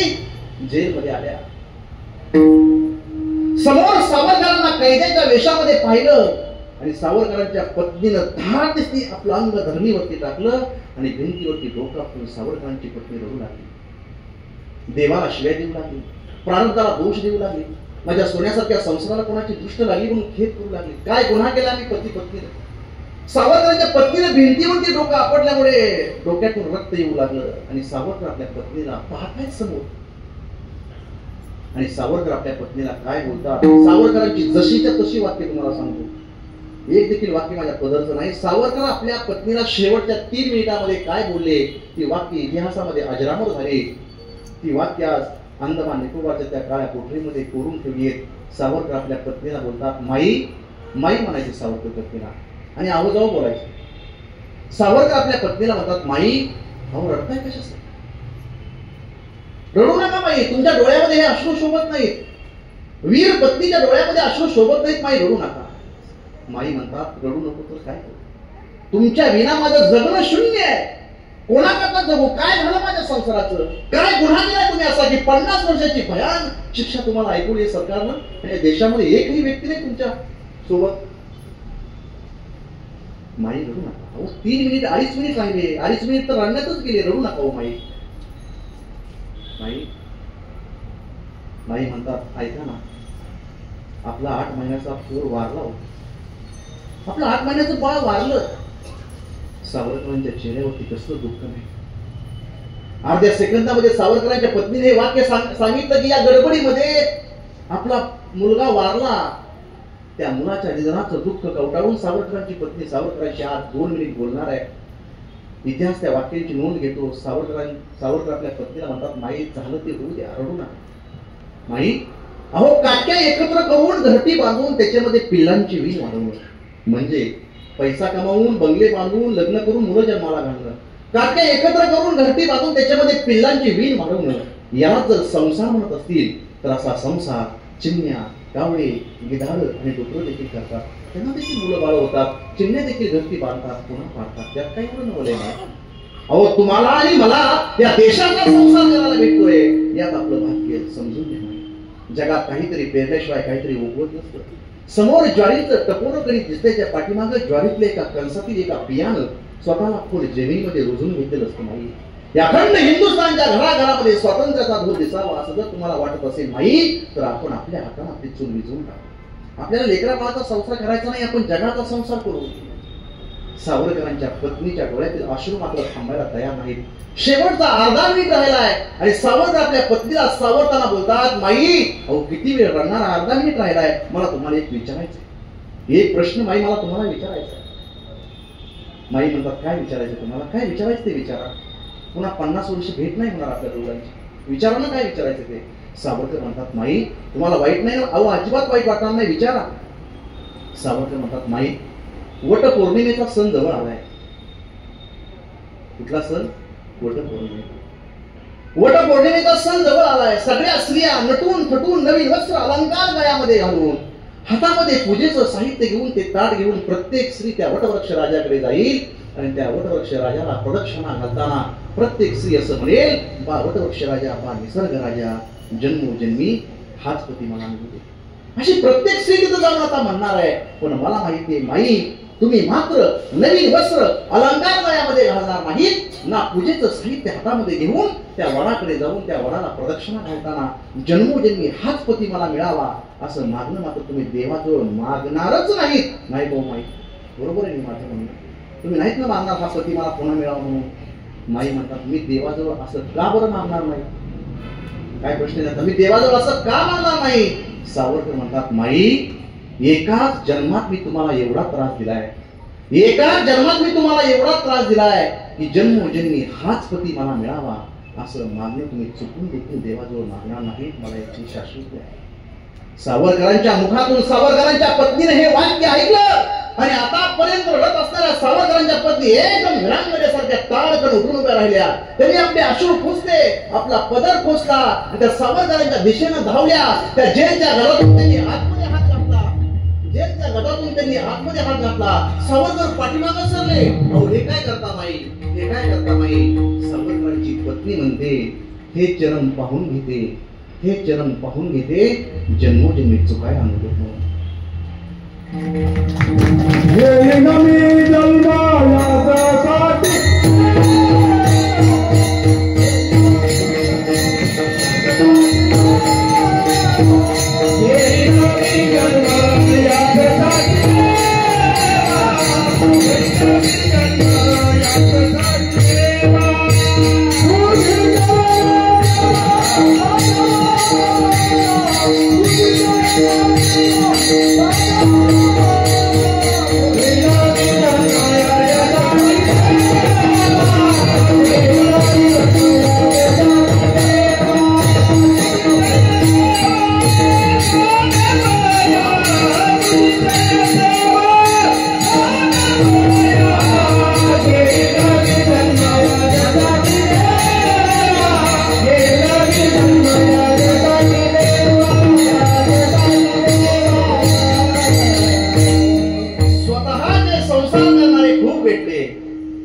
जेलमध्ये आल्या. समोर सावरकरांना कैद्याच्या वेशामध्ये पाहिलं आणि सावरकरांच्या पत्नीनं धाडसी आपलं अंग धरणीवरती टाकलं आणि भिंतीवरती डोकं आपलं सावरकरांची पत्नी रडू लागली. देवाला शिव्या देऊ लागली, प्रारब्धाला दोष देऊ लागली. माझ्या सोन्यासारख्या संसाराला कोणाची दृष्ट लागली म्हणून खेद करू लागली. काय गुन्हा केला मी पती पत्नीने? सावरकरांच्या पत्नीने भिंतीवरती डोकं आपटल्यामुळे डोक्यातून रक्त येऊ लागलं आणि सावरकर आपल्या पत्नीला पाहतायत समोर. आणि सावरकर आपल्या पत्नीला काय बोलतात? सावरकरांची जशीच्या तशी वाक्य तुम्हाला सांगतो, एक देखील वाक्य माझ्या पदरचं नाही. सावरकर आपल्या पत्नीला शेवटच्या 3 मिनिटांमध्ये काय बोलले ती वाक्य इतिहासामध्ये अजरामर झाली. ती वाक्य आज अंदमान निकोबारच्या त्या काळ्या कोठडीमध्ये कोरून ठेवली आहेत. सावरकर आपल्या पत्नीला बोलतात माई, माई म्हणायचे सावरकर पत्नीला, आणि आहो जाऊ बोलायचे. सावरकर आपल्या पत्नीला म्हणतात माई, अहो रडताय कशासाठी? रडू नका माई, तुमच्या डोळ्यामध्ये हे अश्रू शोभत नाहीत. वीर पत्नीच्या डोळ्यामध्ये अश्रू शोभत नाहीत, माई रडू नका. माई म्हणतात रडू नको तर काय करू? तुमच्या विना माझं जगणं शून्य आहे. कोणाकरता जगू? काय झालं माझ्या संसाराचं? काय गुन्हा केला तुम्ही असा की 50 वर्षाची भयान शिक्षा तुम्हाला ऐकून हे सरकारनं? आणि देशामध्ये एकही व्यक्ती नाही तुमच्या सोबत. माई रडू नका. अहो 3 मिनिट 2.5 मिनिट राहिले, 2.5 मिनिट तर रडण्यातच गेले. रडू नका हो माई. माई माई म्हणतात ऐका ना, आपला 8 महिन्याचा पोर वारला होता. आपलं 8 महिन्याचं बाळ वारलं. सावरकरांच्या चेहऱ्यावरती कसलं दुःख नाही. अर्ध्या सेकंदामध्ये सावरकरांच्या पत्नीने हे वाक्य सांगितलं की या गडबडीमध्ये आपला मुलगा वारला. त्या मुलाच्या निधनाचं दुःख कवटाळून सावरकरांची पत्नी सावरकरांची आज 2 मिनिट बोलणार आहे. इतिहास त्या वाक्याची नोंद घेतो. सावरकर आपल्या पत्नीला म्हणतात माई झालं ते होऊ द्या, रडू नका. माई, अहो काट्या एकत्र करून घरटी बांधून त्याच्यामध्ये पिल्लांची वीण वाढवणं म्हणजे पैसा कमावून बंगले बांधून लग्न करून मुलं जन्माला घालणं. काट्या एकत्र करून घरटी बांधून त्याच्यामध्ये पिल्लांची वीण वाढवणं, याला जर संसार म्हणत असतील तर असा संसार चिमण्या, कावळे, गिधाड आणि डुकर देखील करतात. त्यांना देखील मुलं बाळ होतात. चिमण्या देखील घरटी बांधतात, पुन्हा पाडतात. त्यात काही एवढं नवलय नाही. अहो तुम्हाला आणि मला या देशाचा संसार करायला भेटतोय, यात आपलं भाग्य समजून घेणं. जगात काहीतरी पेरल्याशिवाय काहीतरी उगवत नसतं. समोर ज्वारीचं टपोरं करीत दिसल्याच्या पाठीमागं ज्वारीतल्या एका कणसातील एका बियाणं स्वतःला खोल जमिनीमध्ये रुजून घेतलेलं असतं माई. या अखंड हिंदुस्थानच्या घराघरामध्ये स्वातंत्र्याचा धूर दिसावा असं जर तुम्हाला वाटत असेल माई, तर आपण आपल्या हाताने आपली चूल विझवून टाकू. आपल्याला लेकराबाळाचा संसार करायचा नाही, आपण जगाचा संसार करू. सावरकरांच्या पत्नीच्या डोळ्यातील अश्रू मात्र थांबायला तयार नाहीत. शेवटचा अर्धा मिनिट राहिलाय आणि सावरकर आपल्या पत्नीला सावरताना बोलतात माई, अहो किती वेळ रडणार? अर्धा मिनिट राहिलाय. मला तुम्हाला एक विचारायचं, एक प्रश्न माई मला तुम्हाला विचारायचा. माई म्हणतात काय विचारायचं तुम्हाला? काय विचारायचं ते विचारा. पुन्हा 50 वर्ष भेट नाही होणार आपल्या दोघांची. विचारा ना काय विचारायचं ते. सावरकर म्हणतात माई तुम्हाला वाईट नाही ना? अहो अजिबात वाईट वाटणार नाही, विचारा. सावरकर म्हणतात माई वट पौर्णिमेचा सण जवळ आलाय. कुठला सण? वट पौर्णिमेचा सण जवळ आलाय. सगळ्या स्त्रिया नटून थटून नवीन वस्त्र अलंकार गळ्यामध्ये घालून हातामध्ये पूजेचं साहित्य घेऊन ते ताट घेऊन प्रत्येक स्त्री त्या वटवृक्ष राजाकडे जाईल आणि त्या वटवृक्ष राजाला प्रदक्षिणा घालताना प्रत्येक स्त्री असं म्हणेल, बा वटवृक्ष राजा, बा निसर्ग राजा, जन्मोजन्मी हाच पती मला मिळू. अशी प्रत्येक स्त्री तिथं जाऊन आता म्हणणार आहे. पण मला माहिती आहे माई, तुम्ही मात्र नवीन वस्त्र अलंकार गळ्यामध्ये घालणार नाहीत ना, पूजेचं साहित्य हातामध्ये घेऊन त्या वडाकडे जाऊन त्या वडाला प्रदक्षिणा घालताना जन्मोजन्मी हाच पती मला मिळावा असं मागणं मात्र तुम्ही देवाजवळ मागणारच नाहीत. नाही भाऊ माई, बरोबर आहे माझं म्हणणं. तुम्ही नाहीत ना मागणार हा पती मला पुन्हा मिळावा म्हणून. माई म्हणतात मी देवाजवळ असं का बरं मागणार नाही? काय प्रश्न येतात, मी देवाजवळ असं का मागणार नाही? सावरकर म्हणतात माई एकाच जन्मात मी तुम्हाला एवढा त्रास दिलाय, एकाच जन्मात मी तुम्हाला एवढा त्रास दिलाय की जन्मोजन्मी हाच पती मला मिळावा असं मागणे तुम्ही चुकून देखील देवाजवळ मागणार नाही. मला याची शाश्वती आहे. सावरकरांच्या मुखातून सावरकरांच्या पत्नीने हे वाक्य ऐकलं आणि आतापर्यंत रडत असणाऱ्या सावरकरांच्या पत्नी एकदम विरांगण्यासारख्या ताडकन उठून उभ्या राहिल्या. त्यांनी आपले अश्रू पुसले, आपला पदर पुसला आणि त्या सावरकरांच्या दिशेनं धावल्या. त्या जेलच्या घरातून त्यांनी आतमध्ये हात घातला, जेलच्या घरातून त्यांनी आतमध्ये हात घातला. सावरकर पाठीमागं सरले. अहो हे काय करता माई, हे काय करता माई? सावरकरांची पत्नी म्हणते हे चरण पाहून घेते, हे चरण पाहून घेते, जन्मोजन्मी चुकायला नको. हे नमी जन्मासाठी Yeah.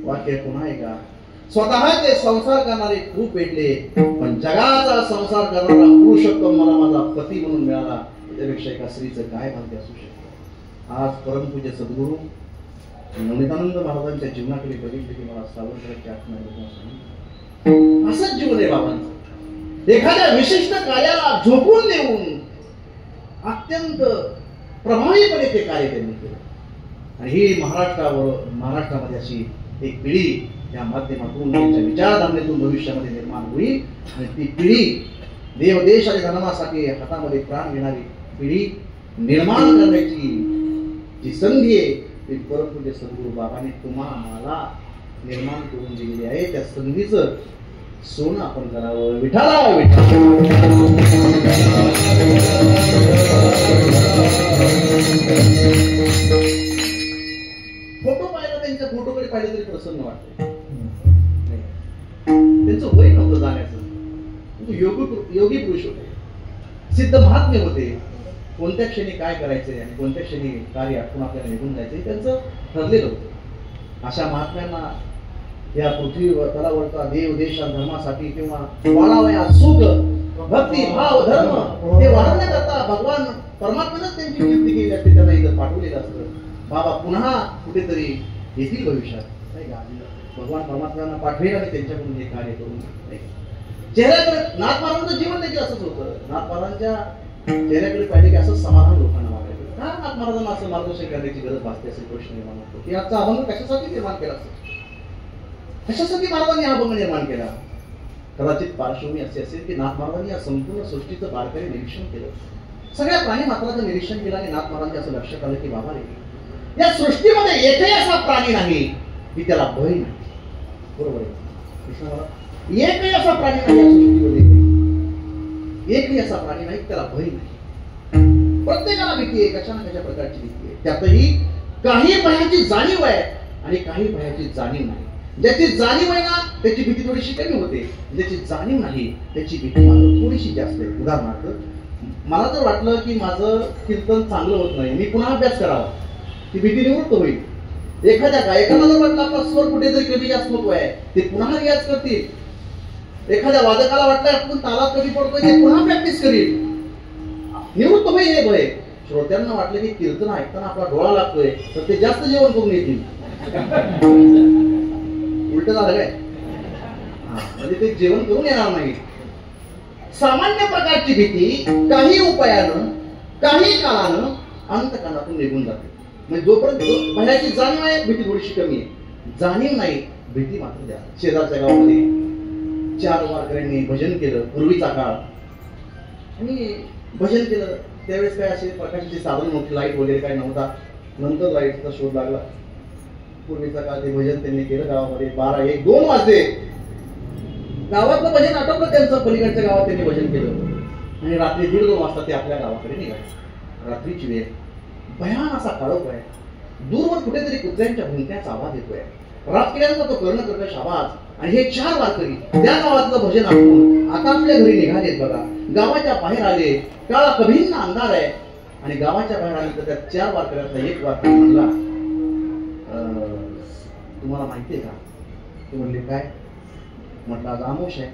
वाक्य पुन्हा एकदा, स्वतःचे संसार करणारे खूप भेटले, पण जगाचा संसार करणारा पुरुषोत्तम मला माझा पती म्हणून मिळाला, त्यापेक्षा एका स्त्रीचं काय भाग्य असू शकतं. आज परमपूज्य सद्गुरू नवनीतानंद महाराजांच्या जीवनाकडे बघितले की मला सावरकरांची आठवण आली. असंच जीवन आहे बाबांचं. एखाद्या विशिष्ट कार्याला झोकून देऊन अत्यंत प्रभावीपणे ते कार्य त्यांनी केलं. आणि ही महाराष्ट्रामध्ये अशी एक पिढी या माध्यमातून त्यांच्या विचारधारणेतून भविष्यामध्ये निर्माण होईल. आणि ती पिढी देवदेश आणि धर्मासाठी हातामध्ये प्राण घेणारी पिढी निर्माण करण्याची जी संधी आहे ती परमपूज्य सद्गुरू बाबांनी तुम्हाला निर्माण करून दिलेली आहे. त्या संधीचं सोनं आपण करावं. विठाला फोटो पाहिला, त्यांच्या फोटोकडे पाहिलं तरी प्रसन्न वाटतं. त्यांचं वय नव्हतं जाण्याचं, योगी पुरुष होते, सिद्ध महात्मे होते. कोणत्या क्षणी काय करायचंय आणि कोणत्या क्षणी कार्य आठवून आपल्याला निघून जायचंय त्यांचं ठरलेलं होतं. अशा महात्म्यांना या पृथ्वीवर तलावरचा देव देश आणि धर्मासाठी किंवा वाढावया सुख भक्ती भाव धर्म हे वाढवण्याकरता भगवान परमात्म्यानं त्यांची कीर्ती केली असते, त्यांना इथं पाठवलेलं असतं. बाबा पुन्हा कुठेतरी येतील भविष्यात, नाही का? भगवान परमात्म्यांना पाठवेल आणि त्यांच्याकडून हे कार्य करून चेहऱ्याकडे नाथ महाराजांचं जीवन देखील असंच होतं. नाथ महाराजांच्या चेहऱ्याकडे पाहिले की असंच समाधान लोकांना वाटायचं. का नाथ महाराजांना असं मार्गदर्शन करण्याची गरज भासते असे प्रश्न निर्माण होतो की आजचा अभंग कशासाठी निर्माण केला असेल, कशासाठी महाराजांनी हा अभंग निर्माण केला. कदाचित पार्श्वभूमी अशी असेल की नाथ महाराजांनी या संपूर्ण सृष्टीचं बारकाईने निरीक्षण केलं, सगळ्या प्राणी मात्राचं निरीक्षण केलं आणि नाथ महाराजांनी असं लक्षात आलं की बाबा रे, या सृष्टीमध्ये एकही असा प्राणी नाही की त्याला भय नाही. बरोबर आहे, एकही असा प्राणी नाही या सृष्टीमध्ये, एकही असा प्राणी नाही त्याला भय नाही. प्रत्येकाला भीती आहे, कशा ना कशा प्रकारची भीती आहे. त्यातही काही भयाची जाणीव आहे आणि काही भयाची जाणीव नाही. ज्याची जाणीव आहे ना त्याची भीती थोडीशी कमी होते, ज्याची जाणीव नाही त्याची भीती मात्र थोडीशी जास्त आहे. उदाहरणार्थ मला जर वाटलं की माझं कीर्तन चांगलं होत नाही, मी पुन्हा अभ्यास करावा, ती भीती निवृत्त होईल. एखाद्या गायकाला जर वाटलं आपला स्वर कुठेतरी कमी जास्त होतो आहे, ते पुन्हा रियाज करतील. एखाद्या वादकाला वाटलं आपण तालात कमी पडतोय, ते पुन्हा प्रॅक्टिस करील. निवृत्त होईल हे भय. श्रोत्यांना वाटलं की कीर्तन ऐकताना आपला डोळा लागतोय तर ते जास्त जेवण करून येतील. उलट झालं काय? म्हणजे ते जेवण करून येणार नाही. सामान्य प्रकारची भीती काही उपायानं काही काळानं अंतकरणातून निघून जाते. म्हणजे जोपर्यंत भयाची जाणीव आहे भीती थोडीशी कमी आहे, जाणीव नाही भीती मात्र द्या. शेजारच्या गावामध्ये 4 वारकऱ्यांनी भजन केलं पूर्वीचा काळ, आणि भजन केलं त्यावेळेस काय असे प्रकाशाची साधन नव्हती, लाईट वगैरे काय नव्हता. नंतर लाईटचा शोध लागला. पूर्वीचा काळ ते भजन त्यांनी केलं गावामध्ये. 12, 1, 2 वाजले. गावातलं भजन आटोपलं त्यांचं. पलीकडच्या गावात त्यांनी भजन केलं आणि रात्री 1:30-2 वाजता ते आपल्या गावाकडे निघाले. रात्रीची वेळ, भयान असा काळोख आहे. दूरवर कुठेतरी कुत्र्यांच्या भुंक्याचा आवाज येतोय, रातकिड्यांचा तो कर्णकर्कश आवाज. आणि हे 4 वारकरी त्या गावातलं भजन ऐकून आता आपल्या घरी निघालेत. बघा, गावाच्या बाहेर आले. काळा कभिन्न अंधार आहे आणि गावाच्या बाहेर आले तर त्या 4 वारकऱ्यातला एक वारकरी म्हणला, तुम्हाला माहितीये का? ते म्हणले काय? म्हटलं आज आमोश आहे.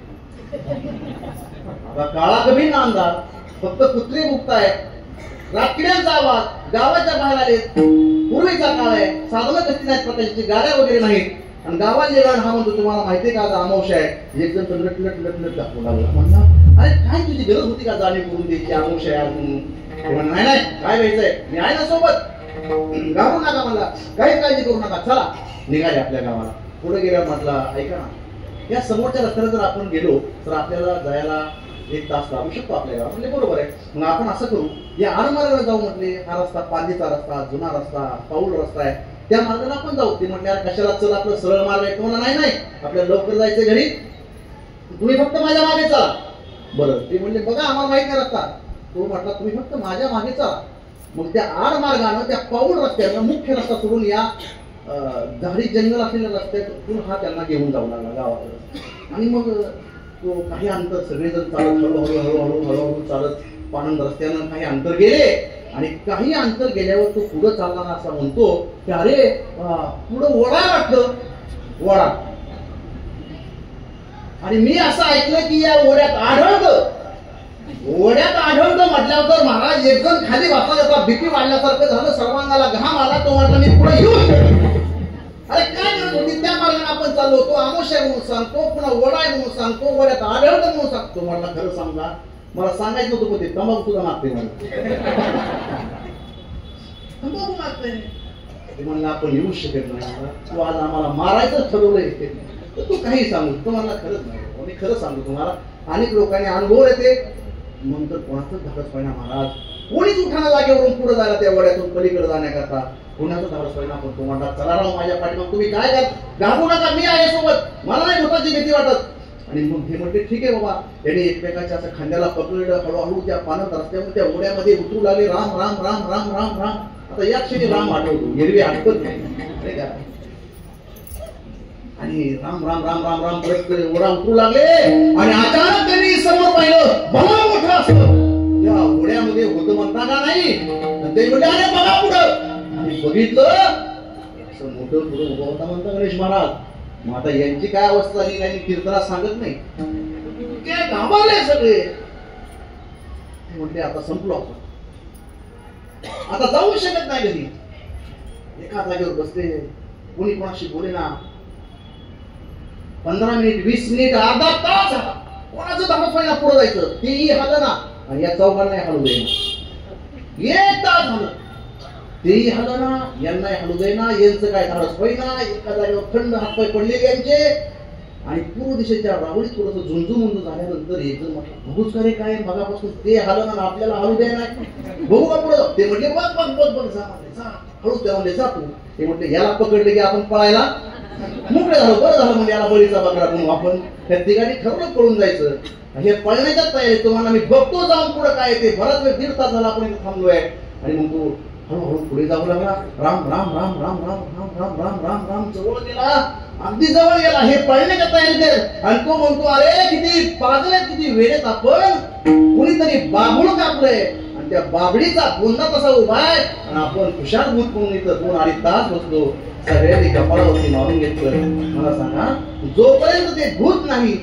आता काळा कभिन्न अंधार, फक्त कुत्रे भुकतायत, रातकिड्यांचा आवाज, गावाच्या बाहेर आले. पूर्वीचा काळ आहे, साधनं कसली नाहीत प्रकारची, गाड्या वगैरे नाहीत. आणि गावात गेला हा म्हणतो तुम्हाला माहितीये का आज आमोश आहे. एक जण लट दाखवू लागला. म्हणला अरे काय तुझी गरज होती का जाणीव करून द्यायची आमोश आहे आज म्हणून? नाही नाही काय व्हायचंय, मी आहे ना सोबत, घाबरू नका, मला काहीच काळजी करू नका, चला. निघाले आपल्या गावाला. पुढे गेल्यावर म्हटलं ऐका ना, या समोरच्या रस्त्याला जर आपण गेलो तर आपल्याला जायला 1 तास लागू शकतो आपल्या गावात. म्हणजे बरोबर आहे, मग आपण असं करू, या आडमार्गाला जाऊ. म्हटले हा रस्ता पांदीचा रस्ता, जुना रस्ता, पाऊल रस्ता आहे, त्या मार्गाला आपण जाऊ. ते म्हटले यार कशाला, चल आपलं सरळ मार्ग आहे. तुम्हाला नाही नाही आपल्याला लवकर जायचं घरी, तुम्ही फक्त माझ्या मागे चला. बरं, ते म्हणले बघा आम्हाला माहित नाही रस्ता. तो म्हटला तुम्ही फक्त माझ्या मागे चला. मग त्या आडमार्गानं त्या पाऊल रस्त्यानं मुख्य रस्ता सोडून या झाडी जंगल असलेल्या रस्त्यातून हा त्यांना घेऊन जाऊ लागला गावाकडे. आणि मग तो काही अंतर सगळेजण चालत हळूहळू चालत पाणंद रस्त्यानं काही अंतर गेले. आणि काही अंतर गेल्यावर तो पुढे चालताना असा म्हणतो की अरे पुढं ओढा वाटलं. वडा. आणि मी असं ऐकलं की या ओढ्यात आढळतं म्हटल्यावर महाराज एक जण खाली वाचला त्याचा भीती वाढल्यासारखं झालं, सर्वांगाला घाम आला. तो म्हटला मी पुढे येऊ. अरे काय करत होती? त्या मार्गाने आपण चाललो होतो. आमोशा म्हणून सांगतो, पुन्हा वडा आहे म्हणून सांगतो, वड्यात आढळतं म्हणून सांगतो. म्हटलं खरं सांगा, मला सांगायचं होतं पण ते तंबाखू सुद्धा मागते तंबाखू मागते. ते म्हणलं आपण येऊ शकत नाही, तू आज आम्हाला मारायचं ठरवलंय. तू काही सांगू, तो मला खरंच नाही. मी खरं सांगू तुम्हाला, अनेक लोकांनी अनुभव येते. नंतर कोणाचं धाडस व्हायना महाराज, कोणीच उठाना जागेवरून पुढे जायला त्या वड्यातून पलीकडे जाण्याकरता कोणाचं धाडस व्हायना. पण तो म्हणतात चला राव माझ्या पाठीमाग, तुम्ही काय घाबरू नका, मी आहे सोबत, मला नाही भूताची भीती वाटत. आणि मग हे म्हणते ठीक आहे बाबा. त्यांनी एकमेकाच्या असं खांद्याला पकडलं, हळूहळू त्या पाण्यात रस्त्यावर त्या ओढ्यामध्ये उतरू लागले. राम राम राम राम राम राम. आता या क्षणी राम आठवतो, एरवी आठवत नाही. आणि राम राम राम राम राम करत ओढा उतरू लागले. आणि अचानक त्यांनी समोर पाहिलं, भला मोठं असं या ओढ्यामध्ये होतं म्हणता का नाही. ते म्हणजे अरे बघा पुढं. आणि बघितलं असं मोठं पुढं उभं होता म्हणता गणेश महाराज. मग आता यांची काय अवस्था झाली नाही, कीर्तनात सांगत नाही. ते घाबरले सगळे. म्हणते आता संपलो आपण, आता जाऊ शकत नाही कधी. एका जागेवर बसले, कोणी कोणाशी बोले ना. 15 मिनिट 20 मिनिट अर्धा तास झाला, कोणाचं धाडस व्हायला पुढे जायचं तेही हलं ना. आणि या चौघांना हलू देईना. एक तास झालं तेही हलं ना, यांना हलू देईना. यांचं काय धाडस होईना. एका जागेवर थंड हातपाय पडले यांचे. आणि पूर्व दिशेच्या रावळीत थोडस झुंजू झाल्यानंतर एक जण म्हटलं बघूच करे काय मगापासून ते हलं ना, आपल्याला हलू द्या नाही, बघू का पुढे. ते म्हटले बघ बघ बघ बघ जा हळूच. त्या म्हणले जा तू. ते म्हटले याला पकडले की आपण पळायला मोकळे झालो. बरं झालं म्हणजे याला बळीचा बकरा म्हणून आपण त्या तिघांनी ठरवलं पळून जायचं. हे पळण्याच्या तयारी. तुम्हाला मी बघतो जाऊन पुढे काय ते. बराच वेळ 1.5 तास झाला आपण इथे थांबलोय. आणि मग तो हळूहळू पुढे जाऊ लागला. राम राम राम राम राम राम राम राम राम राम जवळ गेला, अगदी जवळ गेला. हे पळण्याच्या तयारीत. आणि तो म्हणतो अरे किती पागल, किती वेळेत आपण. कुणीतरी बाबूळ कापलंय आणि त्या बाबडीचा पुन्हा तसा उभा आहे. आणि आपण हुशार भूत म्हणून इथं 2-2.5 तास बसलो. सगळ्यांनी कपाळावरती मारून घेतलं. मला सांगा, जोपर्यंत ते भूत नाही,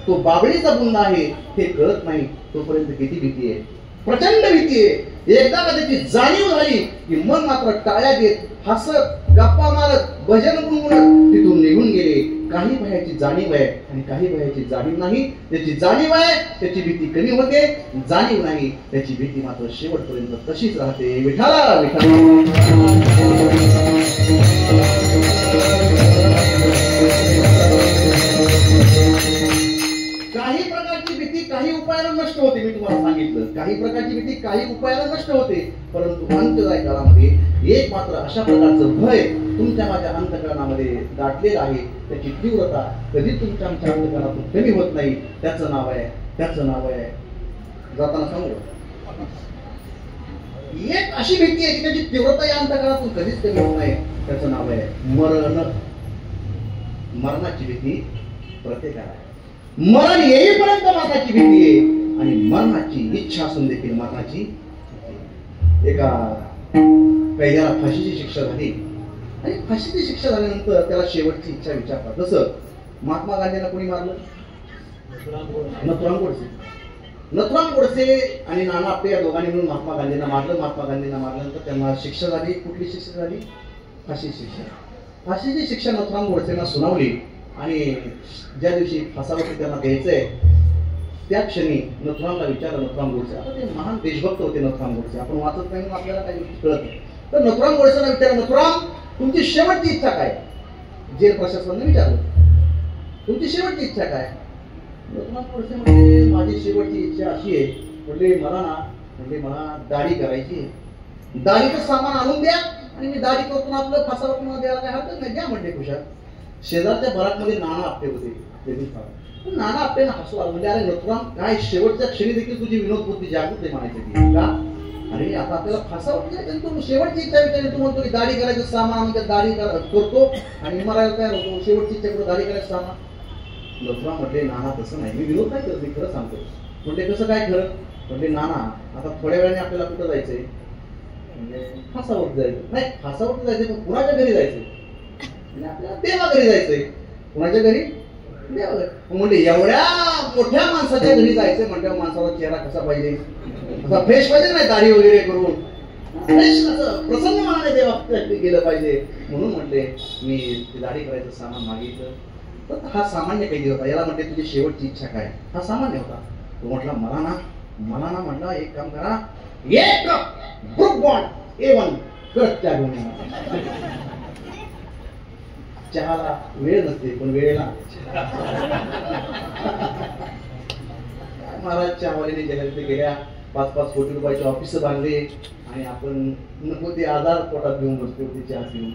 तो बाबळीचा बुंदा आहे ते कळत नाही, तोपर्यंत किती भीती आहे, प्रचंड भीती आहे. एकदा का त्याची जाणीव झाली की मन मात्र टाळ्या देत, हसत, गप्पा मारत, भजन गुणगुणत तिथून निघून गेले. काही भयाची जाणीव आहे आणि काही भयाची जाणीव नाही. त्याची जाणीव आहे त्याची भीती कमी होते, जाणीव नाही त्याची भीती मात्र शेवटपर्यंत तशीच राहते. विठाला विठाला. काही प्रकारची भीती काही उपायानं नष्ट होते. मी तुम्हाला सांगितलं, काही प्रकारची भीती काही उपायानं नष्ट होते. परंतु अंत्यदायी काळामध्ये एक मात्र अशा प्रकारचं भय तुमच्या माझ्या अंतःकरणामध्ये दाटलेलं आहे. त्याची तीव्रता कधी तुमच्या आमच्या अंतःकरणातून कमी होत नाही. त्याचं नाव आहे जाताना सांगू. एक अशी भीती आहे की त्याची तीव्रता या अंतःकरणातून कधीच कमी होत नाही. त्याचं नाव आहे मरण. मरणाची भीती प्रत्येकाला आहे. मरण येईपर्यंत मरणाची भीती आहे आणि मरणाची इच्छा असून देखील मरणाची. एका कैद्याला फाशीची शिक्षा झाली आणि फाशीची शिक्षा झाल्यानंतर त्याला शेवटची इच्छा विचारतात. जसं महात्मा गांधींना कोणी मारलं? नथुराम गोडसे आणि नाना आपटे या दोघांनी मिळून महात्मा गांधींना मारलं. महात्मा गांधींना मारल्यानंतर त्यांना शिक्षा झाली. कुठली शिक्षा झाली? फाशी शिक्षा. फाशीची शिक्षा नथुराम गोडसेंना सुनावली आणि ज्या दिवशी फासावरती त्यांना द्यायचंय त्या क्षणी नथुरामला विचारलं. नथुराम गोडसे, आता ते महान देशभक्त होते नथुराम गोडसे, आपण वाचत नाही आपल्याला काही कळत नाही. तर नथुराम गोडसेंना विचारलं, नथुराम तुमची शेवटची इच्छा काय? जेल प्रशासनाने विचारलं, तुमची शेवटची इच्छा काय? नथुराम गोडसे म्हणजे माझी शेवटची इच्छा अशी आहे, म्हणजे मला दाढी करायची आहे. दाढीचं सामान आणून द्या आणि मी दाढी करतो, आपलं फासावर तुम्हाला द्यायला काय हरकत नाही, द्या म्हणते खुशाल. शेजारच्या बराकमध्ये नाना आपटे होते. नाना आपटेना हसू आलं, म्हणजे अरे नथुराम काय शेवटच्या क्षणी देखील तुझी विनोद बुद्धी जागृत म्हणायची का? अरे आता आपल्याला फासावर द्यायचं, तू शेवटची इच्छा विचारली, तू म्हणतो की दाढी करायचं सामान म्हणजे दाढी करतो आणि मरायला तयार होतो. शेवटची इच्छा करून दाढी करायचं सामान. नथुराम म्हटले, नाना तसं नाही, मी विनोद नाही करत, मी खरं सांगतो. म्हणजे कसं काय खरं? म्हणजे नाना आता थोड्या वेळाने आपल्याला कुठं जायचंय? म्हणजे फासावर जायचं. नाही, फासावर जायचं पण कुणाच्या घरी जायचंय? आपल्याला देवा घरी जायचंय. कोणाच्या घरी? देवाघरी. म्हणजे एवढ्या मोठ्या माणसाच्या घरी जायचं म्हटल्यावर माणसाचा चेहरा कसा पाहिजे? असा फ्रेश पाहिजे नाही, दाढी वगैरे करून फ्रेश असं प्रसन्न मनाने देवाकडे गेलं पाहिजे. म्हणून म्हटले मी दाढी करायचं सामान मागितलं. तर हा सामान्य कैदी होता. याला म्हटले तुझी शेवटची इच्छा काय? हा सामान्य होता. तो म्हटला मला ना म्हटलं एक काम करा, एक ग्रुप बॉन्ड A1 कट त्या घेऊन चहाला वेळ नसते पण वेळेला महाराज चहावालीने जगात गेल्या 5-5 कोटी रुपयाचे ऑफिस बांधले आणि आपण नको ते आधार पोटात घेऊन बसतो ते चहा घेऊन.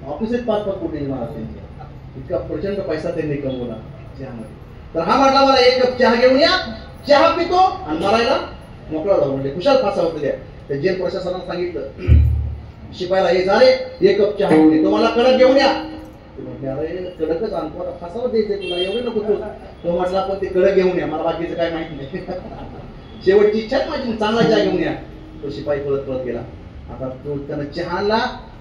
ऑफिसात 5-5 कोटी महाराज त्यांचे इतका प्रचंड पैसा त्यांनी कमवला चहामध्ये. तर हा म्हटला मला एक कप चहा घेऊन या, चहा पितो आणि मरायला मोकळा जाऊ. म्हणजे कुशाल फासा होते त्या जेल प्रशासनानं सांगितलं शिपायाला हे झाले एक कप चहा घेऊन ये, तो मला कडक घेऊन या. म्हटले अरे कडकच आणतो आता फासावर द्यायचंय तुला एवढे नको तू. तो म्हटला पण ते कडक घेऊन या, मला बाकीचं काय माहित नाही. शेवटची इच्छा माझी चांगला चहा घेऊन या. तो शिपाई पळत गेला. आता तो त्यानं चहा आणला,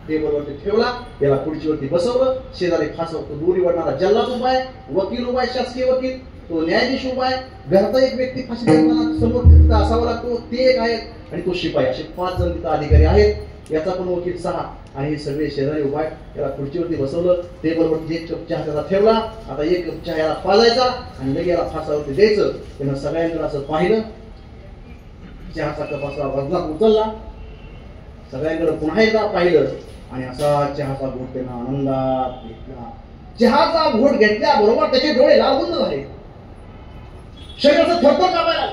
टेबलवरती ठेवला, त्याला खुर्चीवरती बसवलं. शेजारी फासावर तो दोरी वाढणारा जल्लाद उभा आहे, वकील उभा आहे, शासकीय वकील, तो न्यायाधीश उभा आहे, घरचा एक व्यक्ती फाशी देताना समोर असावा लागतो ते एक आहे आणि तो शिपाई. असे 5 जण तिथं अधिकारी आहेत. याचा पण वकील 6 आणि हे सगळे शेजारी उभा आहे. त्याला खुर्चीवरती बसवलं, टेबलवरती एक कप चहा त्याला ठेवला. आता एक कप चहा याला पाजायचा आणि लगेच याला फासावरती द्यायचं. त्यानं सगळ्यांकडे असं पाहिलं, चहाचा कप असा वजनात उचलला, सगळ्यांकडे पुन्हा एकदा पाहिलं आणि असा चहाचा घोट त्यानं आनंदात घेतला. चहाचा घोट घेतल्याबरोबर त्याचे डोळे लालबुंद झाले, शरीराचं थरथर कापायला,